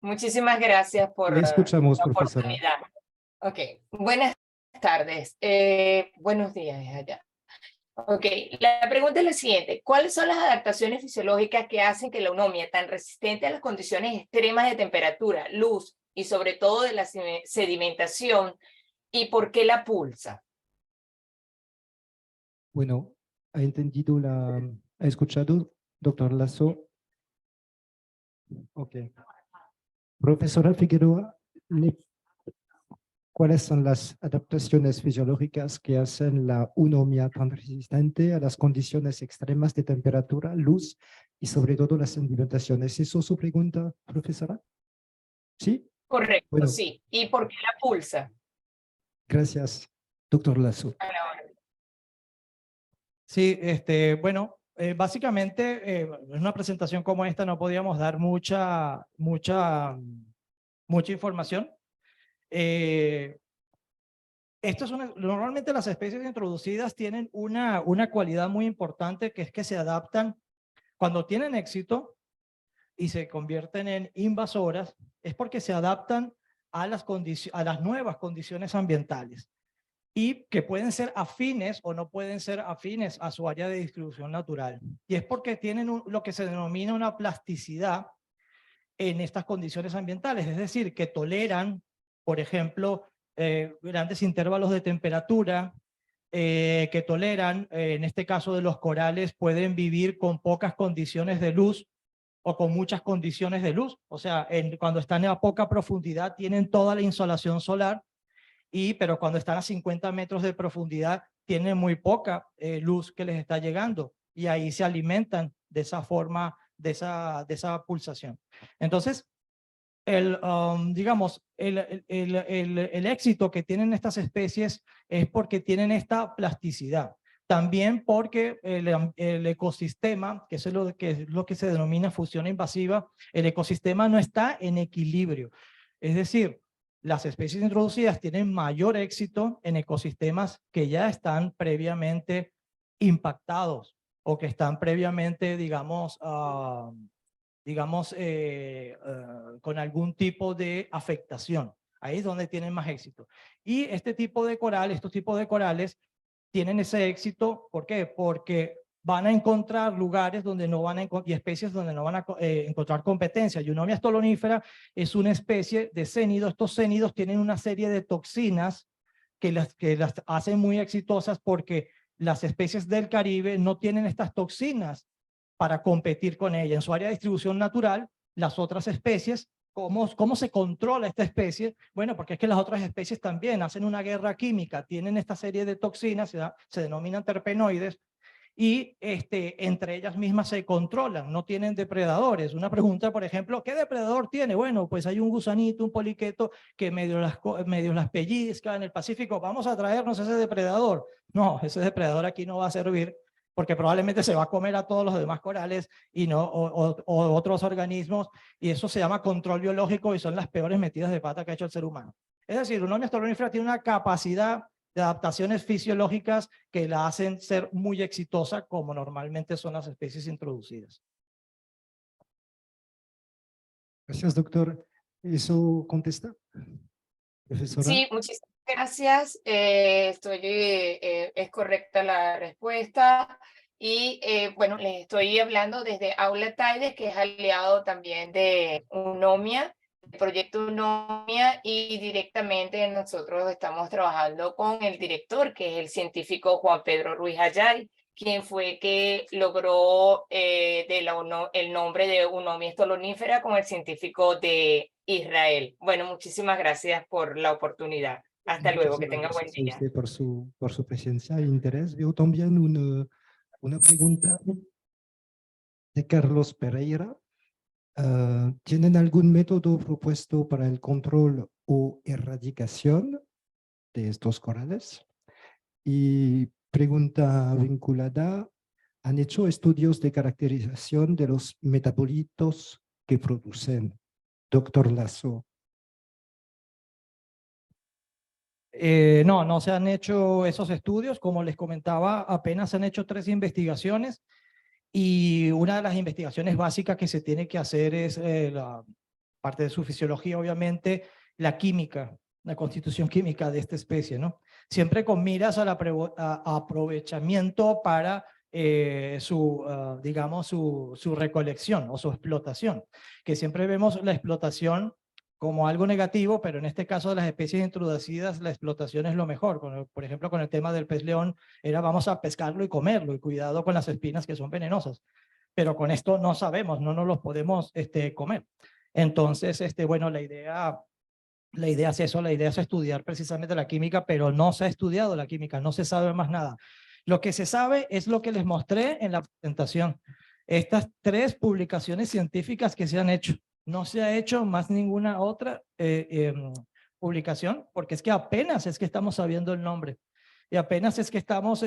Muchísimas gracias por le escuchamos, la profesora. oportunidad. Ok, buenas tardes. Buenos días allá. Ok, la pregunta es la siguiente. ¿Cuáles son las adaptaciones fisiológicas que hacen que la eunomia, tan resistente a las condiciones extremas de temperatura, luz y sobre todo de la sedimentación, y por qué la pulsa? Bueno, ¿ha entendido ha escuchado, doctor Lazo? Ok. Profesora Figueroa, ¿cuáles son las adaptaciones fisiológicas que hacen la eunomia tan resistente a las condiciones extremas de temperatura, luz y sobre todo las sedimentaciones? ¿Es eso su pregunta, profesora? ¿Sí? Correcto, Bueno. sí. ¿Y por qué la pulsa? Gracias, doctor Lazo. A la hora. Sí, bueno, básicamente en una presentación como esta no podíamos dar mucha información. Normalmente las especies introducidas tienen una cualidad muy importante, que es que se adaptan cuando tienen éxito y se convierten en invasoras, es porque se adaptan a las nuevas condiciones ambientales, y que pueden ser afines o no pueden ser afines a su área de distribución natural. Y es porque tienen lo que se denomina una plasticidad en estas condiciones ambientales, es decir, que toleran, por ejemplo, grandes intervalos de temperatura, que toleran, en este caso de los corales, pueden vivir con pocas condiciones de luz o con muchas condiciones de luz. O sea, cuando están a poca profundidad tienen toda la insolación solar, pero cuando están a 50 metros de profundidad tienen muy poca luz que les está llegando, y ahí se alimentan de esa forma, de esa pulsación. Entonces, digamos, el éxito que tienen estas especies es porque tienen esta plasticidad. También porque el ecosistema, que es lo que se denomina fusión invasiva, el ecosistema no está en equilibrio. Es decir, las especies introducidas tienen mayor éxito en ecosistemas que ya están previamente impactados o que están previamente, digamos, con algún tipo de afectación. Ahí es donde tienen más éxito. Y estos tipos de corales tienen ese éxito. ¿Por qué? Porque van a encontrar lugares donde no van a y especies donde no van a encontrar competencia. Eunomia stolonifera es una especie de cénido. Estos cénidos tienen una serie de toxinas que las hacen muy exitosas porque las especies del Caribe no tienen estas toxinas para competir con ella. En su área de distribución natural, las otras especies, ¿cómo se controla esta especie? Bueno, porque es que las otras especies también hacen una guerra química, tienen esta serie de toxinas, se denominan terpenoides, y entre ellas mismas se controlan, no tienen depredadores. Una pregunta, por ejemplo, ¿qué depredador tiene? Bueno, pues hay un gusanito, un poliqueto que medio las pellizca en el Pacífico, vamos a traernos ese depredador. No, ese depredador aquí no va a servir porque probablemente se va a comer a todos los demás corales y no, o otros organismos, y eso se llama control biológico y son las peores metidas de pata que ha hecho el ser humano. Es decir, Eunomia stolonifera tiene una capacidad de adaptaciones fisiológicas que la hacen ser muy exitosa, como normalmente son las especies introducidas. Gracias, doctor. ¿Eso contesta, profesora? Sí, muchísimas gracias. Es correcta la respuesta. Y bueno, les estoy hablando desde Aula Taides, que es aliado también de Eunomia, el proyecto Eunomia, y directamente nosotros estamos trabajando con el director, que es el científico Juan Pedro Ruiz Ayay, quien fue que logró el nombre de Eunomia stolonifera con el científico de Israel. Bueno, muchísimas gracias por la oportunidad. Hasta luego, que tenga buen día. Usted por su presencia e interés. Veo también una pregunta de Carlos Pereira. ¿Tienen algún método propuesto para el control o erradicación de estos corales? Y pregunta vinculada, ¿han hecho estudios de caracterización de los metabolitos que producen? Doctor Lasso. No se han hecho esos estudios. Como les comentaba, apenas se han hecho 3 investigaciones, y una de las investigaciones básicas que se tiene que hacer es la parte de su fisiología, obviamente, la química, la constitución química de esta especie, ¿no? Siempre con miras al aprovechamiento para digamos, su recolección o su explotación, que siempre vemos la explotación como algo negativo, pero en este caso de las especies introducidas, la explotación es lo mejor. Por ejemplo, con el tema del pez león, vamos a pescarlo y comerlo, y cuidado con las espinas que son venenosas. Pero con esto no sabemos, no nos los podemos comer. Entonces, bueno, la idea es eso, la idea es estudiar precisamente la química, pero no se ha estudiado la química, no se sabe más nada. Lo que se sabe es lo que les mostré en la presentación. Estas 3 publicaciones científicas que se han hecho. No se ha hecho más ninguna otra publicación, porque es que apenas es que estamos sabiendo el nombre y apenas es que estamos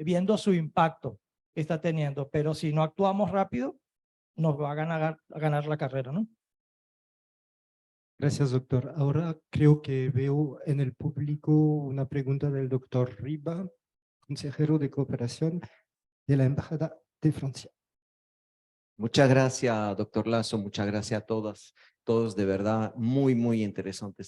viendo su impacto que está teniendo. Pero si no actuamos rápido, nos va a ganar la carrera, ¿no? Gracias, doctor. Ahora creo que veo en el público una pregunta del doctor Riba, consejero de cooperación de la Embajada de Francia. Muchas gracias, doctor Lasso. Muchas gracias a todos. De verdad, muy interesante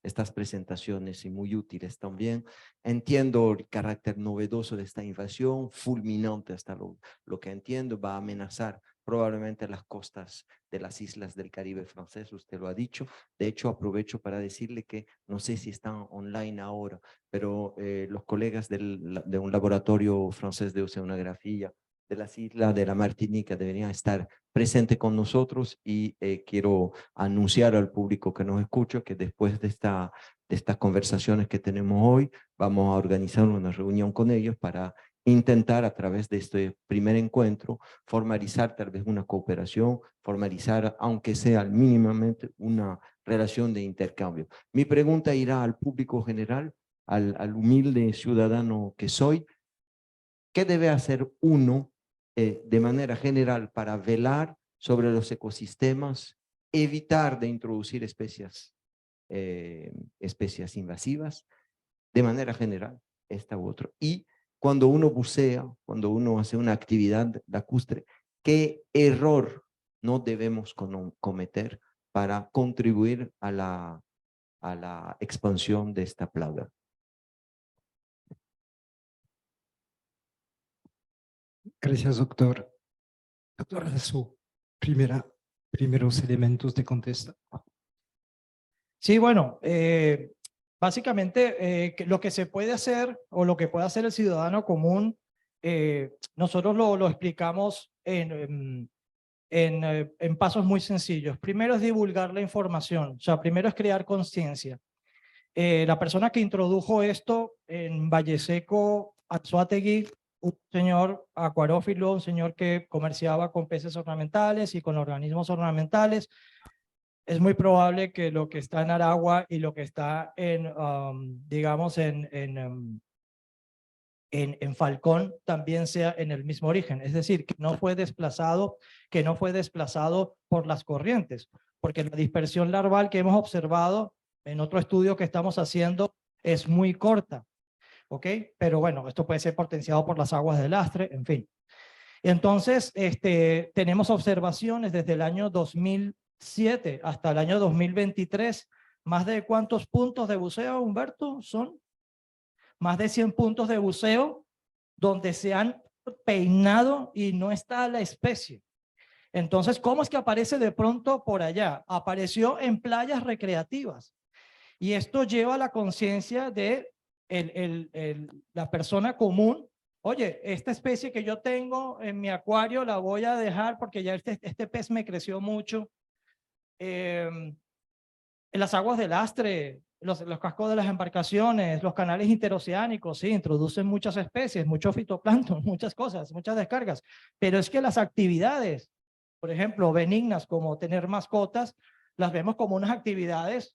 estas presentaciones y muy útiles también. Entiendo el carácter novedoso de esta invasión, fulminante hasta lo que entiendo, va a amenazar probablemente las costas de las islas del Caribe francés, usted lo ha dicho. De hecho, aprovecho para decirle que no sé si están online ahora, pero los colegas de un laboratorio francés de oceanografía de las islas de la Martinica deberían estar presentes con nosotros, y quiero anunciar al público que nos escucha que después de estas conversaciones que tenemos hoy, vamos a organizar una reunión con ellos para intentar a través de este primer encuentro formalizar tal vez una cooperación, formalizar aunque sea mínimamente una relación de intercambio. Mi pregunta irá al público general, al humilde ciudadano que soy. ¿Qué debe hacer uno de manera general para velar sobre los ecosistemas, evitar de introducir especies invasivas, de manera general, esta u otra? Y cuando uno bucea, cuando uno hace una actividad lacustre, ¿qué error no debemos cometer para contribuir a la expansión de esta plaga? Gracias, doctor. Doctor Lasso, primeros elementos de contesta. Sí, bueno, básicamente lo que se puede hacer o lo que puede hacer el ciudadano común, nosotros lo explicamos en pasos muy sencillos. Primero es divulgar la información, o sea, primero es crear conciencia. La persona que introdujo esto en Valleseco, Anzoátegui, un señor acuarófilo, un señor que comerciaba con peces ornamentales y con organismos ornamentales. Es muy probable que lo que está en Aragua y lo que está en, digamos, en Falcón también sea en el mismo origen. Es decir, que no fue desplazado por las corrientes, porque la dispersión larval que hemos observado en otro estudio que estamos haciendo es muy corta. ¿Ok? Pero bueno, esto puede ser potenciado por las aguas del lastre, en fin. Entonces, tenemos observaciones desde el año 2007 hasta el año 2023. ¿Más de cuántos puntos de buceo, Humberto, son? Más de 100 puntos de buceo donde se han peinado y no está la especie. Entonces, ¿cómo es que aparece de pronto por allá? Apareció en playas recreativas. Y esto lleva a la conciencia de la persona común. Oye, esta especie que yo tengo en mi acuario la voy a dejar porque ya este pez me creció mucho. En las aguas del lastre, los cascos de las embarcaciones, los canales interoceánicos, sí, introducen muchas especies, mucho fitoplancton, muchas cosas, muchas descargas. Pero es que las actividades, por ejemplo, benignas como tener mascotas, las vemos como unas actividades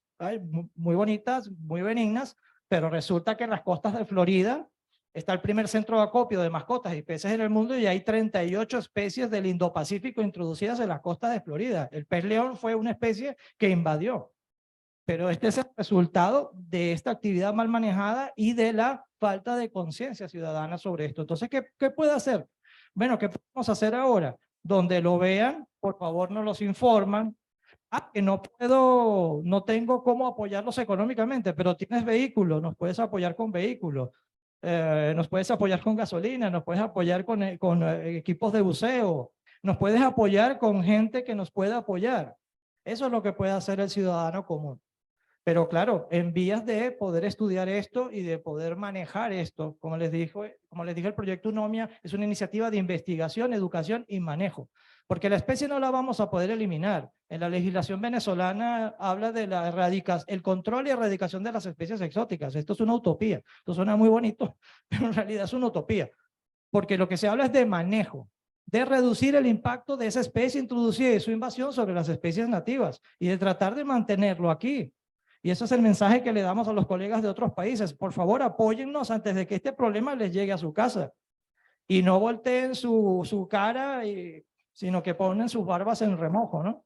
muy bonitas, muy benignas, pero resulta que en las costas de Florida está el primer centro de acopio de mascotas y peces en el mundo y hay 38 especies del Indo-Pacífico introducidas en las costas de Florida. El pez león fue una especie que invadió, pero este es el resultado de esta actividad mal manejada y de la falta de conciencia ciudadana sobre esto. Entonces, ¿qué puede hacer? Bueno, ¿qué podemos hacer ahora? Donde lo vean, por favor nos los informan. Que no tengo cómo apoyarlos económicamente, pero tienes vehículo, nos puedes apoyar con vehículos, nos puedes apoyar con gasolina, nos puedes apoyar con equipos de buceo, nos puedes apoyar con gente que nos pueda apoyar. Eso es lo que puede hacer el ciudadano común. Pero claro, en vías de poder estudiar esto y de poder manejar esto, como les dije, el proyecto UNOMIA es una iniciativa de investigación, educación y manejo, porque la especie no la vamos a poder eliminar. En la legislación venezolana habla de el control y erradicación de las especies exóticas. Esto es una utopía, esto suena muy bonito, pero en realidad es una utopía, porque lo que se habla es de manejo, de reducir el impacto de esa especie introducida y su invasión sobre las especies nativas y de tratar de mantenerlo aquí. Y eso es el mensaje que le damos a los colegas de otros países. Por favor, apóyennos antes de que este problema les llegue a su casa. Y no volteen su cara, sino que ponen sus barbas en remojo, ¿no?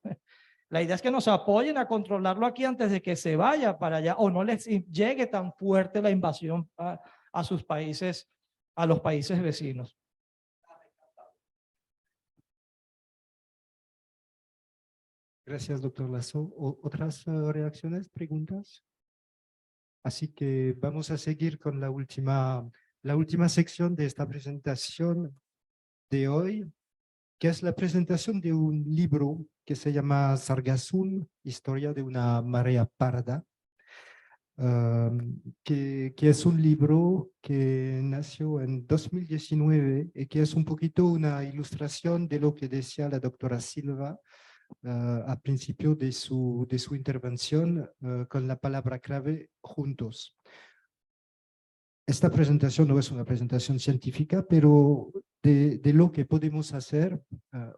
La idea es que nos apoyen a controlarlo aquí antes de que se vaya para allá o no les llegue tan fuerte la invasión a sus países, a los países vecinos. Gracias, doctor Lasso. ¿Otras reacciones, preguntas? Así que vamos a seguir con la última sección de esta presentación de hoy, que es la presentación de un libro que se llama Sargassum, Historia de una marea parda, que es un libro que nació en 2019 y que es un poquito una ilustración de lo que decía la doctora Silva al principio de su intervención con la palabra clave juntos. Esta presentación no es una presentación científica, pero de lo que podemos hacer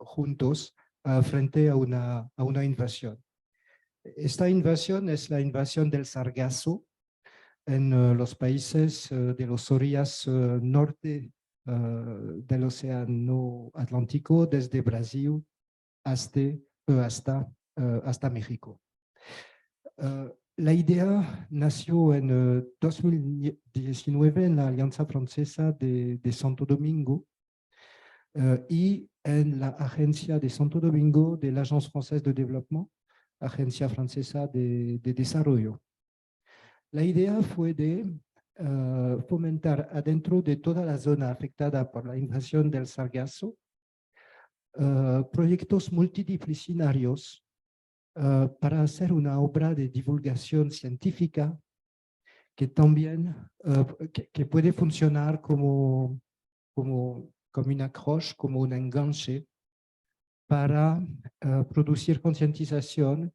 juntos frente a una invasión. Esta invasión es la invasión del sargazo en los países de las orillas norte del Océano Atlántico, desde Brasil hasta México. La idea nació en 2019 en la Alianza Francesa de Santo Domingo y en la Agencia de Santo Domingo de l'Agence Française de Développement, Agencia Francesa de Desarrollo. La idea fue de fomentar adentro de toda la zona afectada por la invasión del sargazo proyectos multidisciplinarios para hacer una obra de divulgación científica que también que puede funcionar como una accroche, como un enganche para producir concientización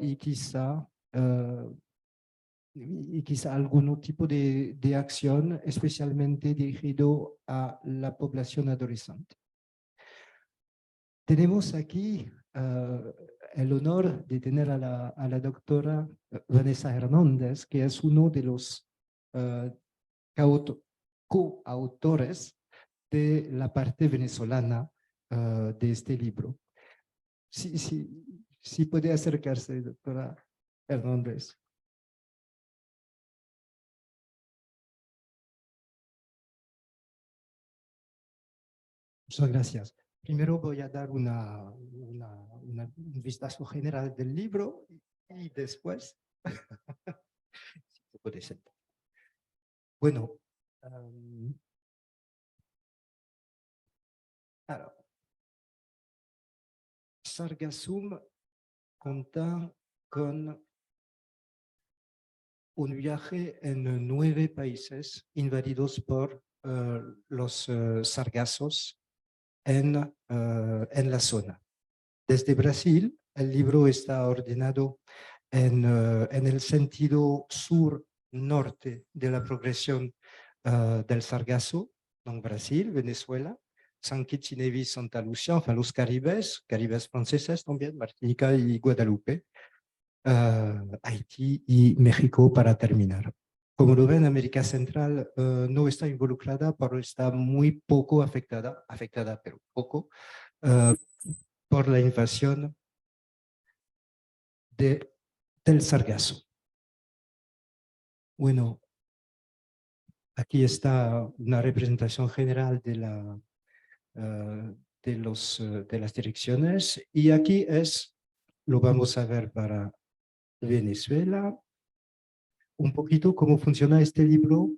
y quizá algún tipo de acción especialmente dirigido a la población adolescente. Tenemos aquí el honor de tener a la doctora Vanessa Hernández, que es uno de los coautores de la parte venezolana de este libro. Sí puede acercarse, doctora Hernández. Muchas gracias. Primero voy a dar un vistazo general del libro y después si se puede sentar. Bueno, alors, Sargassum cuenta con un viaje en 9 países invadidos por los sargazos en la zona. Desde Brasil, el libro está ordenado en el sentido sur-norte de la progresión del sargazo, en Brasil, Venezuela, San Kitts y Nevis, Santa Lucía, enfin los Caribes franceses también, Martinica y Guadalupe, Haití y México para terminar. Como lo ven, América Central no está involucrada, pero está muy poco afectada pero poco, por la invasión del sargazo. Bueno, aquí está una representación general de las direcciones y aquí lo vamos a ver para Venezuela, un poquito cómo funciona este libro,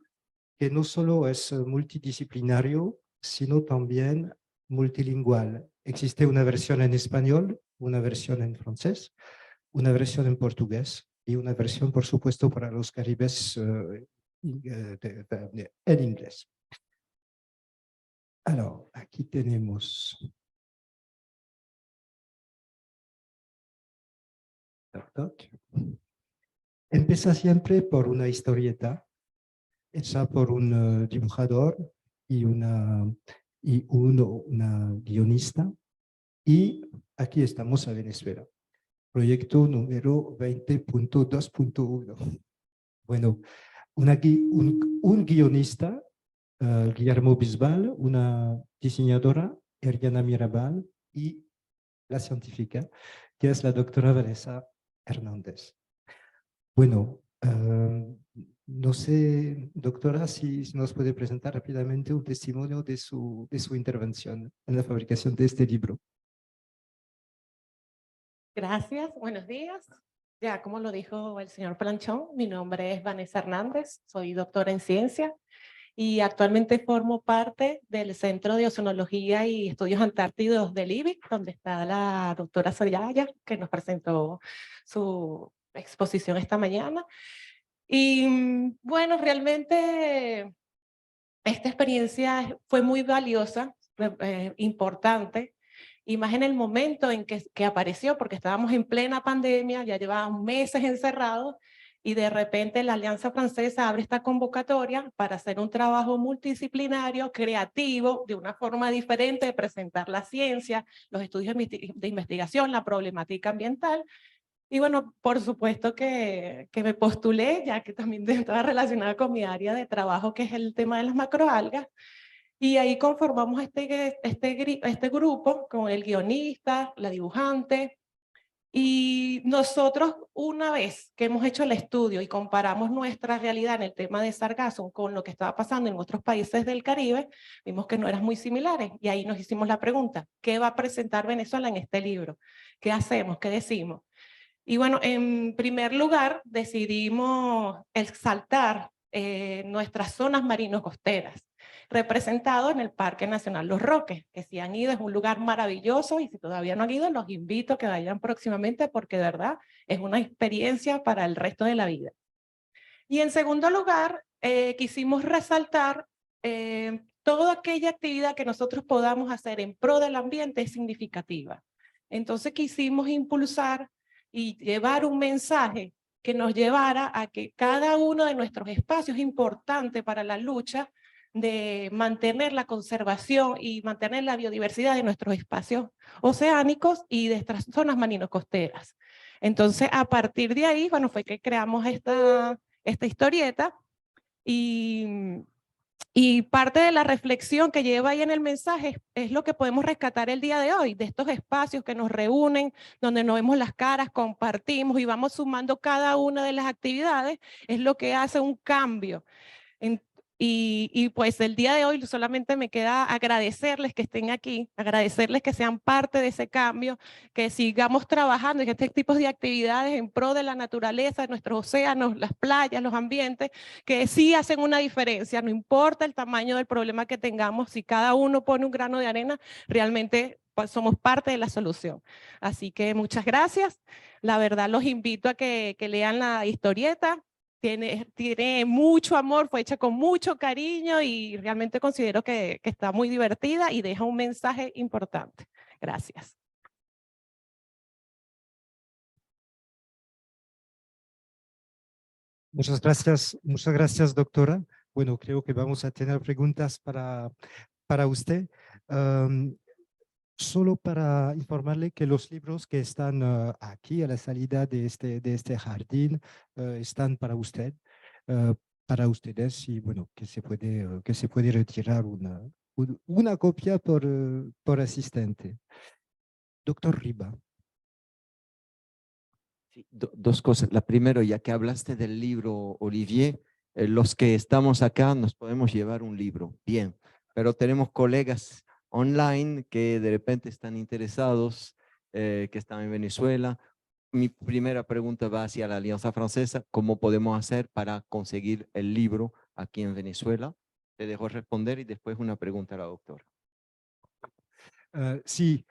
que no solo es multidisciplinario, sino también multilingüal. Existe una versión en español, una versión en francés, una versión en portugués y una versión, por supuesto, para los caribes en inglés. Alors, aquí tenemos Empieza siempre por una historieta hecha por un dibujador y una guionista. Y aquí estamos a Venezuela. Proyecto número 20.2.1. Bueno, un guionista, Guillermo Bisbal, una diseñadora, Eriana Mirabal, y la científica, que es la doctora Vanessa Hernández. Bueno, no sé, doctora, si nos puede presentar rápidamente un testimonio de su intervención en la fabricación de este libro. Gracias, buenos días. Ya, como lo dijo el señor Planchón, mi nombre es Vanessa Hernández, soy doctora en ciencia y actualmente formo parte del Centro de Oceanología y Estudios Antártidos del IBIC, donde está la doctora Sayaya, que nos presentó su exposición esta mañana. Y bueno, realmente esta experiencia fue muy valiosa, importante, y más en el momento en que apareció, porque estábamos en plena pandemia, ya llevábamos meses encerrados, y de repente la Alianza Francesa abre esta convocatoria para hacer un trabajo multidisciplinario, creativo, de una forma diferente de presentar la ciencia, los estudios de investigación, la problemática ambiental. Y bueno, por supuesto que me postulé, ya que también estaba relacionada con mi área de trabajo, que es el tema de las macroalgas. Y ahí conformamos este grupo con el guionista, la dibujante. Y nosotros, una vez que hemos hecho el estudio y comparamos nuestra realidad en el tema de sargazo con lo que estaba pasando en otros países del Caribe, vimos que no eran muy similares. Y ahí nos hicimos la pregunta, ¿qué va a presentar Venezuela en este libro? ¿Qué hacemos? ¿Qué decimos? Y bueno, en primer lugar decidimos exaltar nuestras zonas marino-costeras, representado en el Parque Nacional Los Roques, que si han ido es un lugar maravilloso y si todavía no han ido los invito a que vayan próximamente porque de verdad es una experiencia para el resto de la vida. Y en segundo lugar, quisimos resaltar toda aquella actividad que nosotros podamos hacer en pro del ambiente es significativa. Entonces quisimos impulsar y llevar un mensaje que nos llevara a que cada uno de nuestros espacios es importante para la lucha de mantener la conservación y mantener la biodiversidad de nuestros espacios oceánicos y de nuestras zonas marino-costeras. Entonces, a partir de ahí, bueno, fue que creamos esta historieta y parte de la reflexión que lleva ahí en el mensaje es lo que podemos rescatar el día de hoy, de estos espacios que nos reúnen, donde nos vemos las caras, compartimos y vamos sumando cada una de las actividades, es lo que hace un cambio. Y pues el día de hoy solamente me queda agradecerles que estén aquí, agradecerles que sean parte de ese cambio, que sigamos trabajando en este tipo de actividades en pro de la naturaleza, de nuestros océanos, las playas, los ambientes, que sí hacen una diferencia, no importa el tamaño del problema que tengamos, si cada uno pone un grano de arena, realmente pues, somos parte de la solución. Así que muchas gracias. La verdad los invito a que lean la historieta. Tiene mucho amor, fue hecha con mucho cariño y realmente considero que está muy divertida y deja un mensaje importante. Gracias. Muchas gracias, doctora. Bueno, creo que vamos a tener preguntas para usted. Solo para informarle que los libros que están aquí a la salida de este jardín están para usted, para ustedes y bueno, que se puede retirar una copia por asistente. Doctor Riba. Sí, dos cosas. La primera, ya que hablaste del libro, Olivier, los que estamos acá nos podemos llevar un libro, bien, pero tenemos colegas online que de repente están interesados, que están en Venezuela. Mi primera pregunta va hacia la Alianza Francesa, ¿cómo podemos hacer para conseguir el libro aquí en Venezuela? Te dejo responder y después una pregunta a la doctora. Sí,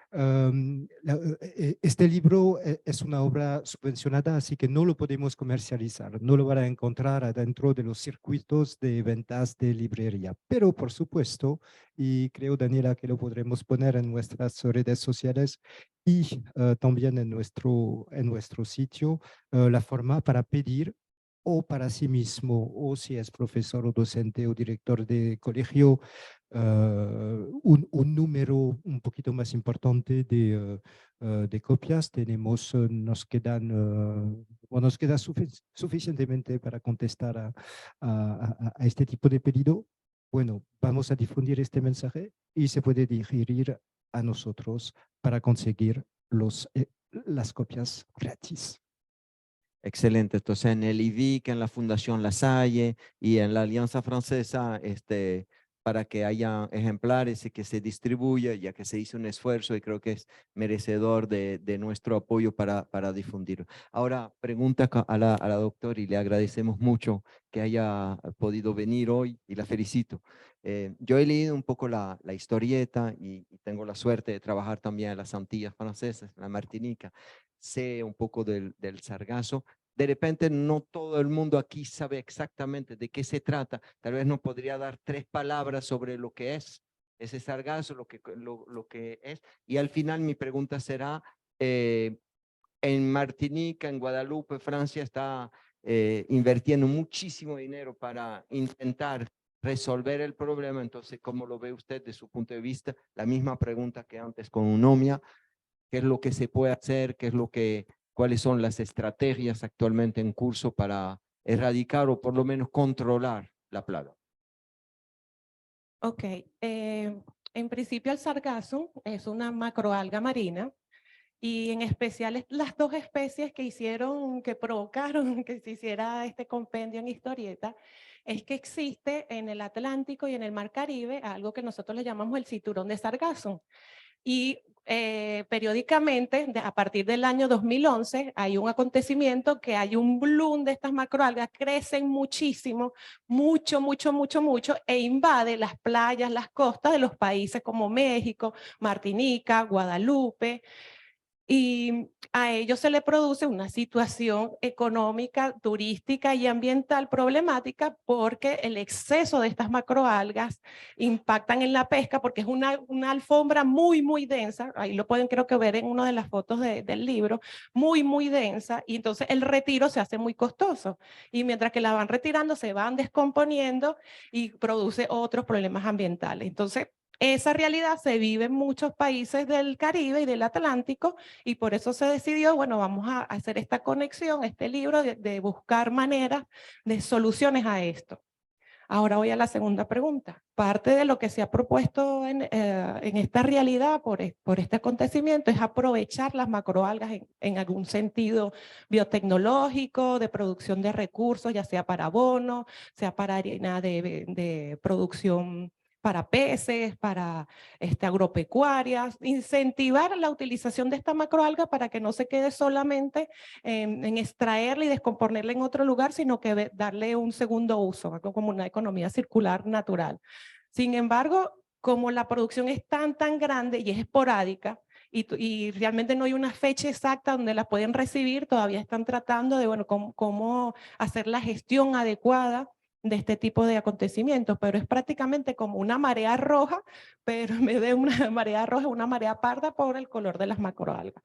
este libro es una obra subvencionada, así que no lo podemos comercializar, no lo van a encontrar adentro de los circuitos de ventas de librería, pero por supuesto, y creo, Daniela, que lo podremos poner en nuestras redes sociales y también en nuestro sitio, la forma para pedir o para sí mismo, o si es profesor o docente o director de colegio, un número un poquito más importante de copias. Tenemos, nos queda suficientemente para contestar a este tipo de pedido. Bueno, vamos a difundir este mensaje y se puede dirigir a nosotros para conseguir las copias gratis. Excelente. Entonces, en el IVIC, en la Fundación La Salle y en la Alianza Francesa, para que haya ejemplares y que se distribuya, ya que se hizo un esfuerzo y creo que es merecedor de nuestro apoyo para difundirlo. Ahora, pregunta a la doctora y le agradecemos mucho que haya podido venir hoy y la felicito. Yo he leído un poco la historieta y tengo la suerte de trabajar también en las Antillas Francesas, en la Martinica. Sé un poco del sargazo. De repente no todo el mundo aquí sabe exactamente de qué se trata. Tal vez nos podría dar 3 palabras sobre lo que es ese sargazo, lo que es. Y al final mi pregunta será, en Martinica, en Guadalupe, Francia está invirtiendo muchísimo dinero para intentar resolver el problema. Entonces, ¿cómo lo ve usted de su punto de vista? La misma pregunta que antes con UNOMIA. ¿Qué es lo que se puede hacer? ¿Cuáles son las estrategias actualmente en curso para erradicar o por lo menos controlar la plaga? Ok, en principio el sargazo es una macroalga marina y en especial las 2 especies que provocaron que se hiciera este compendio en historieta, es que existe en el Atlántico y en el Mar Caribe algo que nosotros le llamamos el cinturón de sargazo. Y periódicamente, a partir del año 2011, hay un acontecimiento que hay un bloom de estas macroalgas, crecen muchísimo, mucho, e invade las playas, las costas de los países como México, Martinica, Guadalupe, y a ellos se le produce una situación económica, turística y ambiental problemática porque el exceso de estas macroalgas impactan en la pesca porque es una alfombra muy densa, ahí lo pueden creo que ver en una de las fotos del libro, muy densa, y entonces el retiro se hace muy costoso y mientras que la van retirando se van descomponiendo y produce otros problemas ambientales. Entonces esa realidad se vive en muchos países del Caribe y del Atlántico y por eso se decidió, bueno, vamos a hacer esta conexión, este libro de buscar maneras de soluciones a esto. Ahora voy a la segunda pregunta. Parte de lo que se ha propuesto en esta realidad por este acontecimiento es aprovechar las macroalgas en algún sentido biotecnológico, de producción de recursos, ya sea para abono, sea para harina de producción para peces, para agropecuarias, incentivar la utilización de esta macroalga para que no se quede solamente en extraerla y descomponerla en otro lugar, sino que darle un segundo uso, algo como una economía circular natural. Sin embargo, como la producción es tan grande y es esporádica, y realmente no hay una fecha exacta donde la pueden recibir, todavía están tratando de, bueno, cómo hacer la gestión adecuada de este tipo de acontecimientos, pero es prácticamente como una marea roja, pero en vez de una marea roja, una marea parda por el color de las macroalgas.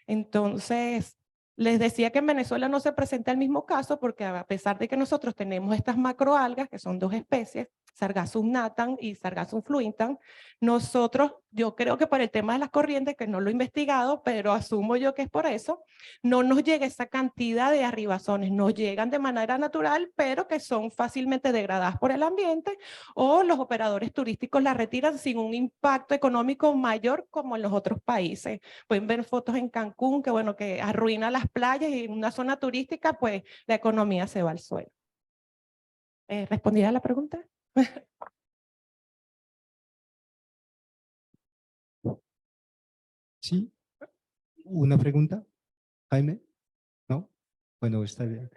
Entonces, les decía que en Venezuela no se presenta el mismo caso porque a pesar de que nosotros tenemos estas macroalgas, que son dos especies, Sargassum natans y Sargassum fluitans, nosotros, yo creo que por el tema de las corrientes, que no lo he investigado, pero asumo yo que es por eso, no nos llega esa cantidad de arribazones, nos llegan de manera natural, pero que son fácilmente degradadas por el ambiente o los operadores turísticos la retiran sin un impacto económico mayor como en los otros países. Pueden ver fotos en Cancún que, bueno, que arruina las playas y en una zona turística, pues la economía se va al suelo. ¿Respondí a la pregunta? Sí, una pregunta, Jaime, ¿no? Bueno, está bien.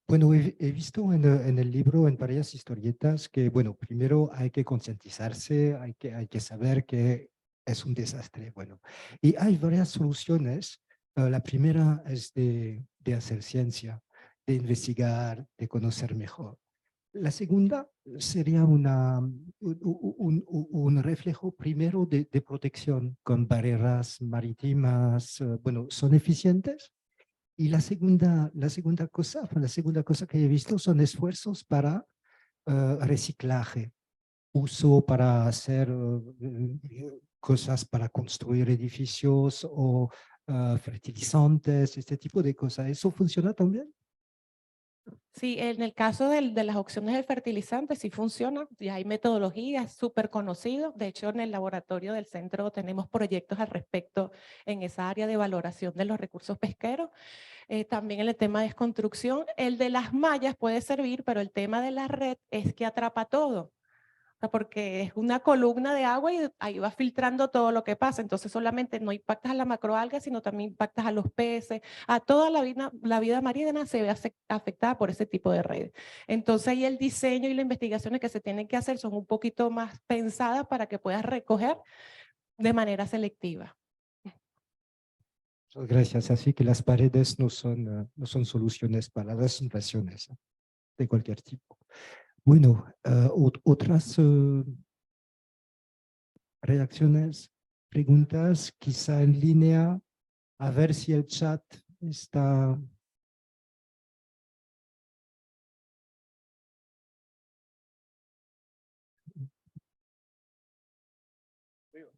Bueno, he visto en el libro, en varias historietas, que, bueno, primero hay que concientizarse, hay que saber que es un desastre, bueno. Y hay varias soluciones. La primera es de hacer ciencia, de investigar, de conocer mejor. La segunda sería un reflejo primero de protección con barreras marítimas, bueno, son eficientes. Y la segunda cosa que he visto son esfuerzos para reciclaje, uso para hacer cosas para construir edificios o fertilizantes, este tipo de cosas. ¿Eso funciona también? Sí, en el caso de las opciones de fertilizantes sí funciona, y hay metodologías súper conocidas. De hecho, en el laboratorio del centro tenemos proyectos al respecto en esa área de valoración de los recursos pesqueros. También en el tema de construcción, el de las mallas puede servir, pero el tema de la red es que atrapa todo. Porque es una columna de agua y ahí va filtrando todo lo que pasa. Entonces solamente no impactas a la macroalga, sino también impactas a los peces, a toda la vida marina se ve afectada por ese tipo de redes. Entonces ahí el diseño y las investigaciones que se tienen que hacer son un poquito más pensadas para que puedas recoger de manera selectiva. Gracias. Así que las paredes no son soluciones para las invasiones de cualquier tipo. Bueno, otras reacciones, preguntas, quizá en línea, a ver si el chat está...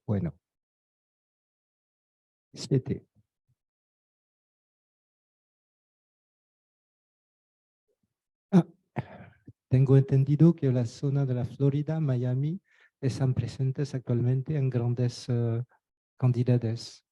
Bueno. 7. Tengo entendido que la zona de la Florida, Miami, están presentes actualmente en grandes cantidades.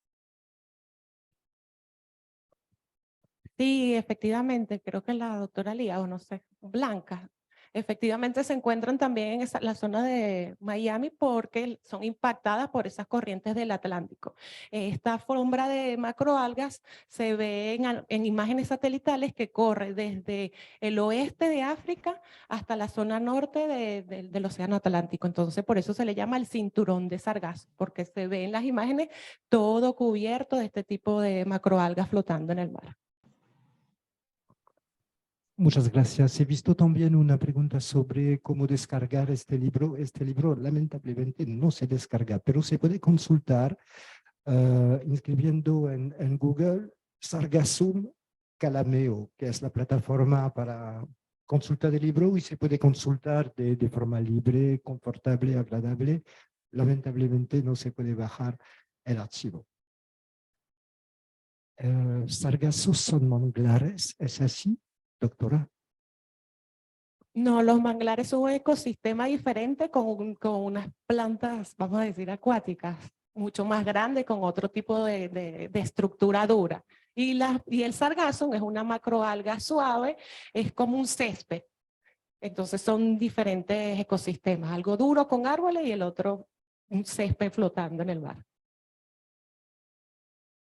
Sí, efectivamente, creo que la doctora Lía, o no sé, Blanca, efectivamente se encuentran también en la zona de Miami porque son impactadas por esas corrientes del Atlántico. Esta alfombra de macroalgas se ve en imágenes satelitales que corre desde el oeste de África hasta la zona norte del Océano Atlántico. Entonces, por eso se le llama el cinturón de sargazo, porque se ve en las imágenes todo cubierto de este tipo de macroalgas flotando en el mar. Muchas gracias. He visto también una pregunta sobre cómo descargar este libro. Este libro lamentablemente no se descarga, pero se puede consultar inscribiendo en Google Sargassum Calameo, que es la plataforma para consultar el libro y se puede consultar de forma libre, confortable, agradable. Lamentablemente no se puede bajar el archivo. Sargazos son manglares, ¿es así, doctora? No, los manglares son un ecosistema diferente con unas plantas, vamos a decir, acuáticas, mucho más grandes, con otro tipo de estructura dura. Y el sargazo es una macroalga suave, es como un césped. Entonces son diferentes ecosistemas, algo duro con árboles y el otro un césped flotando en el mar.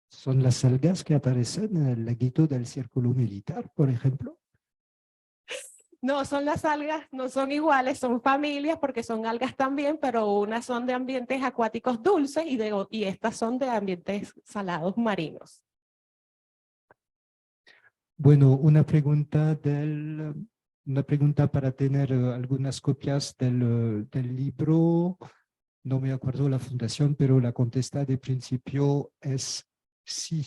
¿Son las algas que aparecen en el laguito del Círculo Militar, por ejemplo? No, son las algas, no son iguales, son familias porque son algas también, pero unas son de ambientes acuáticos dulces y estas son de ambientes salados marinos. Bueno, una pregunta para tener algunas copias del libro. No me acuerdo la fundación, pero la contesta de principio es sí.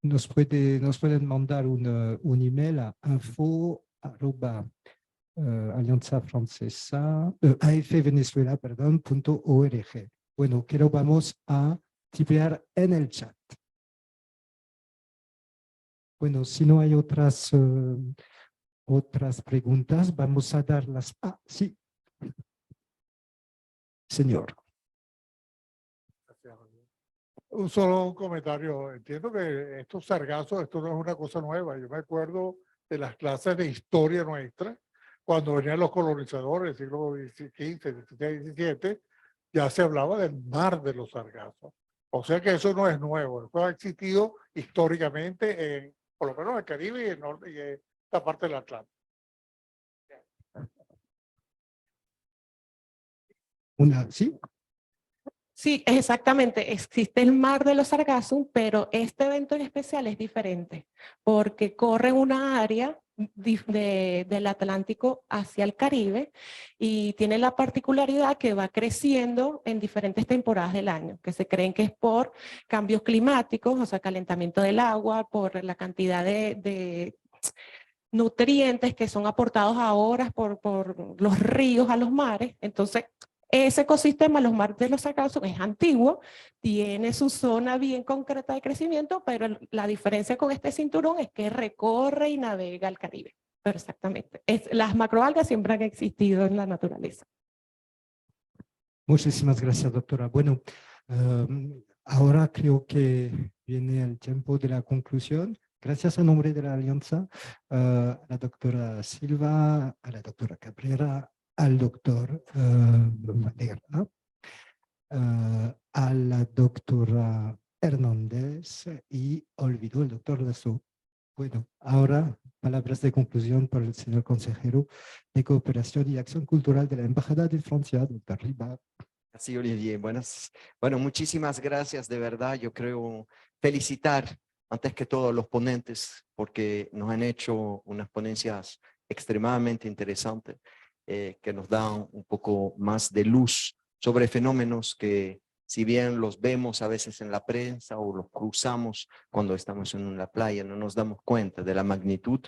Nos pueden mandar un email a afvenezuela.org. Bueno, que lo vamos a tipear en el chat. Bueno, si no hay otras preguntas, vamos a dar las... Ah, sí. Señor. Un solo comentario. Entiendo que estos sargazos, esto no es una cosa nueva. Yo me acuerdo de las clases de historia nuestra, cuando venían los colonizadores del siglo XV, XVI, XVII, ya se hablaba del mar de los sargazos. O sea que eso no es nuevo. Esto ha existido históricamente, por lo menos en el Caribe y en norte, y en esta parte del Atlántico. ¿Sí? Sí, exactamente. Existe el mar de los sargazos, pero este evento en especial es diferente porque corre una área del Atlántico hacia el Caribe y tiene la particularidad que va creciendo en diferentes temporadas del año, que se creen que es por cambios climáticos, o sea, calentamiento del agua, por la cantidad de nutrientes que son aportados ahora por los ríos a los mares. Entonces, ese ecosistema, los mares de los sargazos, es antiguo, tiene su zona bien concreta de crecimiento, pero la diferencia con este cinturón es que recorre y navega al Caribe. Pero exactamente, las macroalgas siempre han existido en la naturaleza. Muchísimas gracias, doctora. Bueno, ahora creo que viene el tiempo de la conclusión. Gracias a nombre de la Alianza, a la doctora Silva, a la doctora Cabrera, al doctor Valera, a la doctora Hernández y olvidó el doctor Lasso. Bueno, ahora palabras de conclusión por el señor consejero de Cooperación y Acción Cultural de la Embajada de Francia, doctor Riba. Así, Olivier. Bueno, muchísimas gracias, de verdad. Yo creo felicitar antes que todo a los ponentes porque nos han hecho unas ponencias extremadamente interesantes que nos dan un poco más de luz sobre fenómenos que, si bien los vemos a veces en la prensa o los cruzamos cuando estamos en la playa, no nos damos cuenta de la magnitud.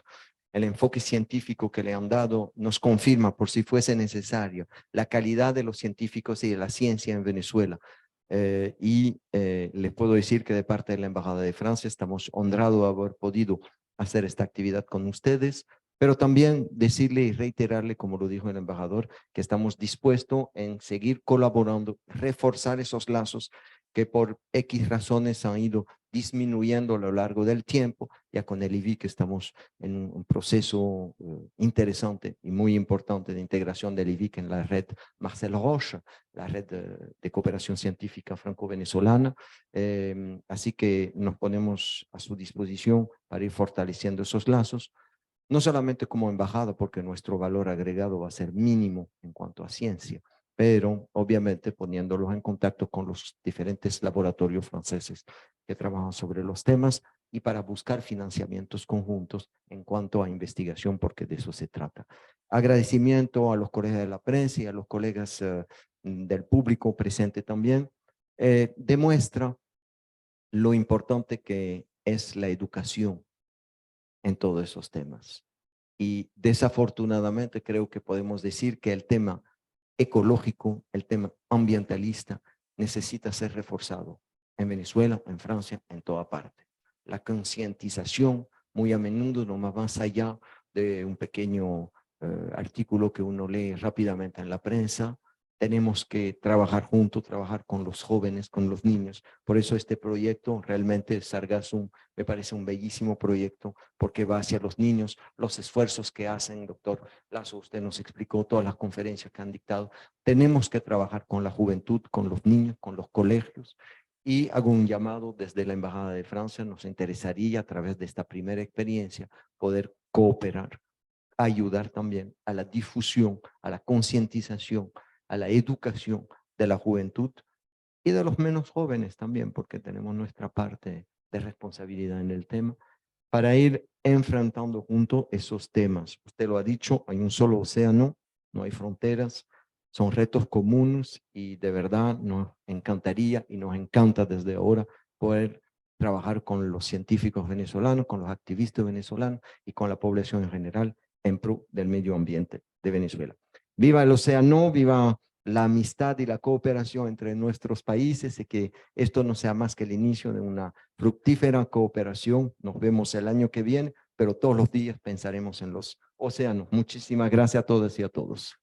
El enfoque científico que le han dado nos confirma, por si fuese necesario, la calidad de los científicos y de la ciencia en Venezuela. Les puedo decir que de parte de la Embajada de Francia estamos honrados de haber podido hacer esta actividad con ustedes, pero también decirle y reiterarle, como lo dijo el embajador, que estamos dispuestos en seguir colaborando, reforzar esos lazos que por X razones han ido disminuyendo a lo largo del tiempo. Ya con el IVIC estamos en un proceso interesante y muy importante de integración del IVIC en la red Marcel Roche, la red de cooperación científica franco-venezolana. Así que nos ponemos a su disposición para ir fortaleciendo esos lazos, no solamente como embajada, porque nuestro valor agregado va a ser mínimo en cuanto a ciencia, pero obviamente poniéndolos en contacto con los diferentes laboratorios franceses que trabajan sobre los temas y para buscar financiamientos conjuntos en cuanto a investigación, porque de eso se trata. Agradecimiento a los colegas de la prensa y a los colegas del público presente también. Demuestra lo importante que es la educación en todos esos temas. Y desafortunadamente creo que podemos decir que el tema ecológico, el tema ambientalista, necesita ser reforzado en Venezuela, en Francia, en toda parte. La concientización muy a menudo no va más allá de un pequeño artículo que uno lee rápidamente en la prensa. Tenemos que trabajar juntos, trabajar con los jóvenes, con los niños. Por eso este proyecto, realmente Sargassum, me parece un bellísimo proyecto, porque va hacia los niños, los esfuerzos que hacen, doctor Lasso, usted nos explicó todas las conferencias que han dictado. Tenemos que trabajar con la juventud, con los niños, con los colegios. Y hago un llamado desde la Embajada de Francia, nos interesaría a través de esta primera experiencia poder cooperar, ayudar también a la difusión, a la concientización, a la educación de la juventud y de los menos jóvenes también, porque tenemos nuestra parte de responsabilidad en el tema, para ir enfrentando juntos esos temas. Usted lo ha dicho, hay un solo océano, no hay fronteras, son retos comunes y de verdad nos encantaría y nos encanta desde ahora poder trabajar con los científicos venezolanos, con los activistas venezolanos y con la población en general en pro del medio ambiente de Venezuela. Viva el océano, viva la amistad y la cooperación entre nuestros países y que esto no sea más que el inicio de una fructífera cooperación. Nos vemos el año que viene, pero todos los días pensaremos en los océanos. Muchísimas gracias a todas y a todos.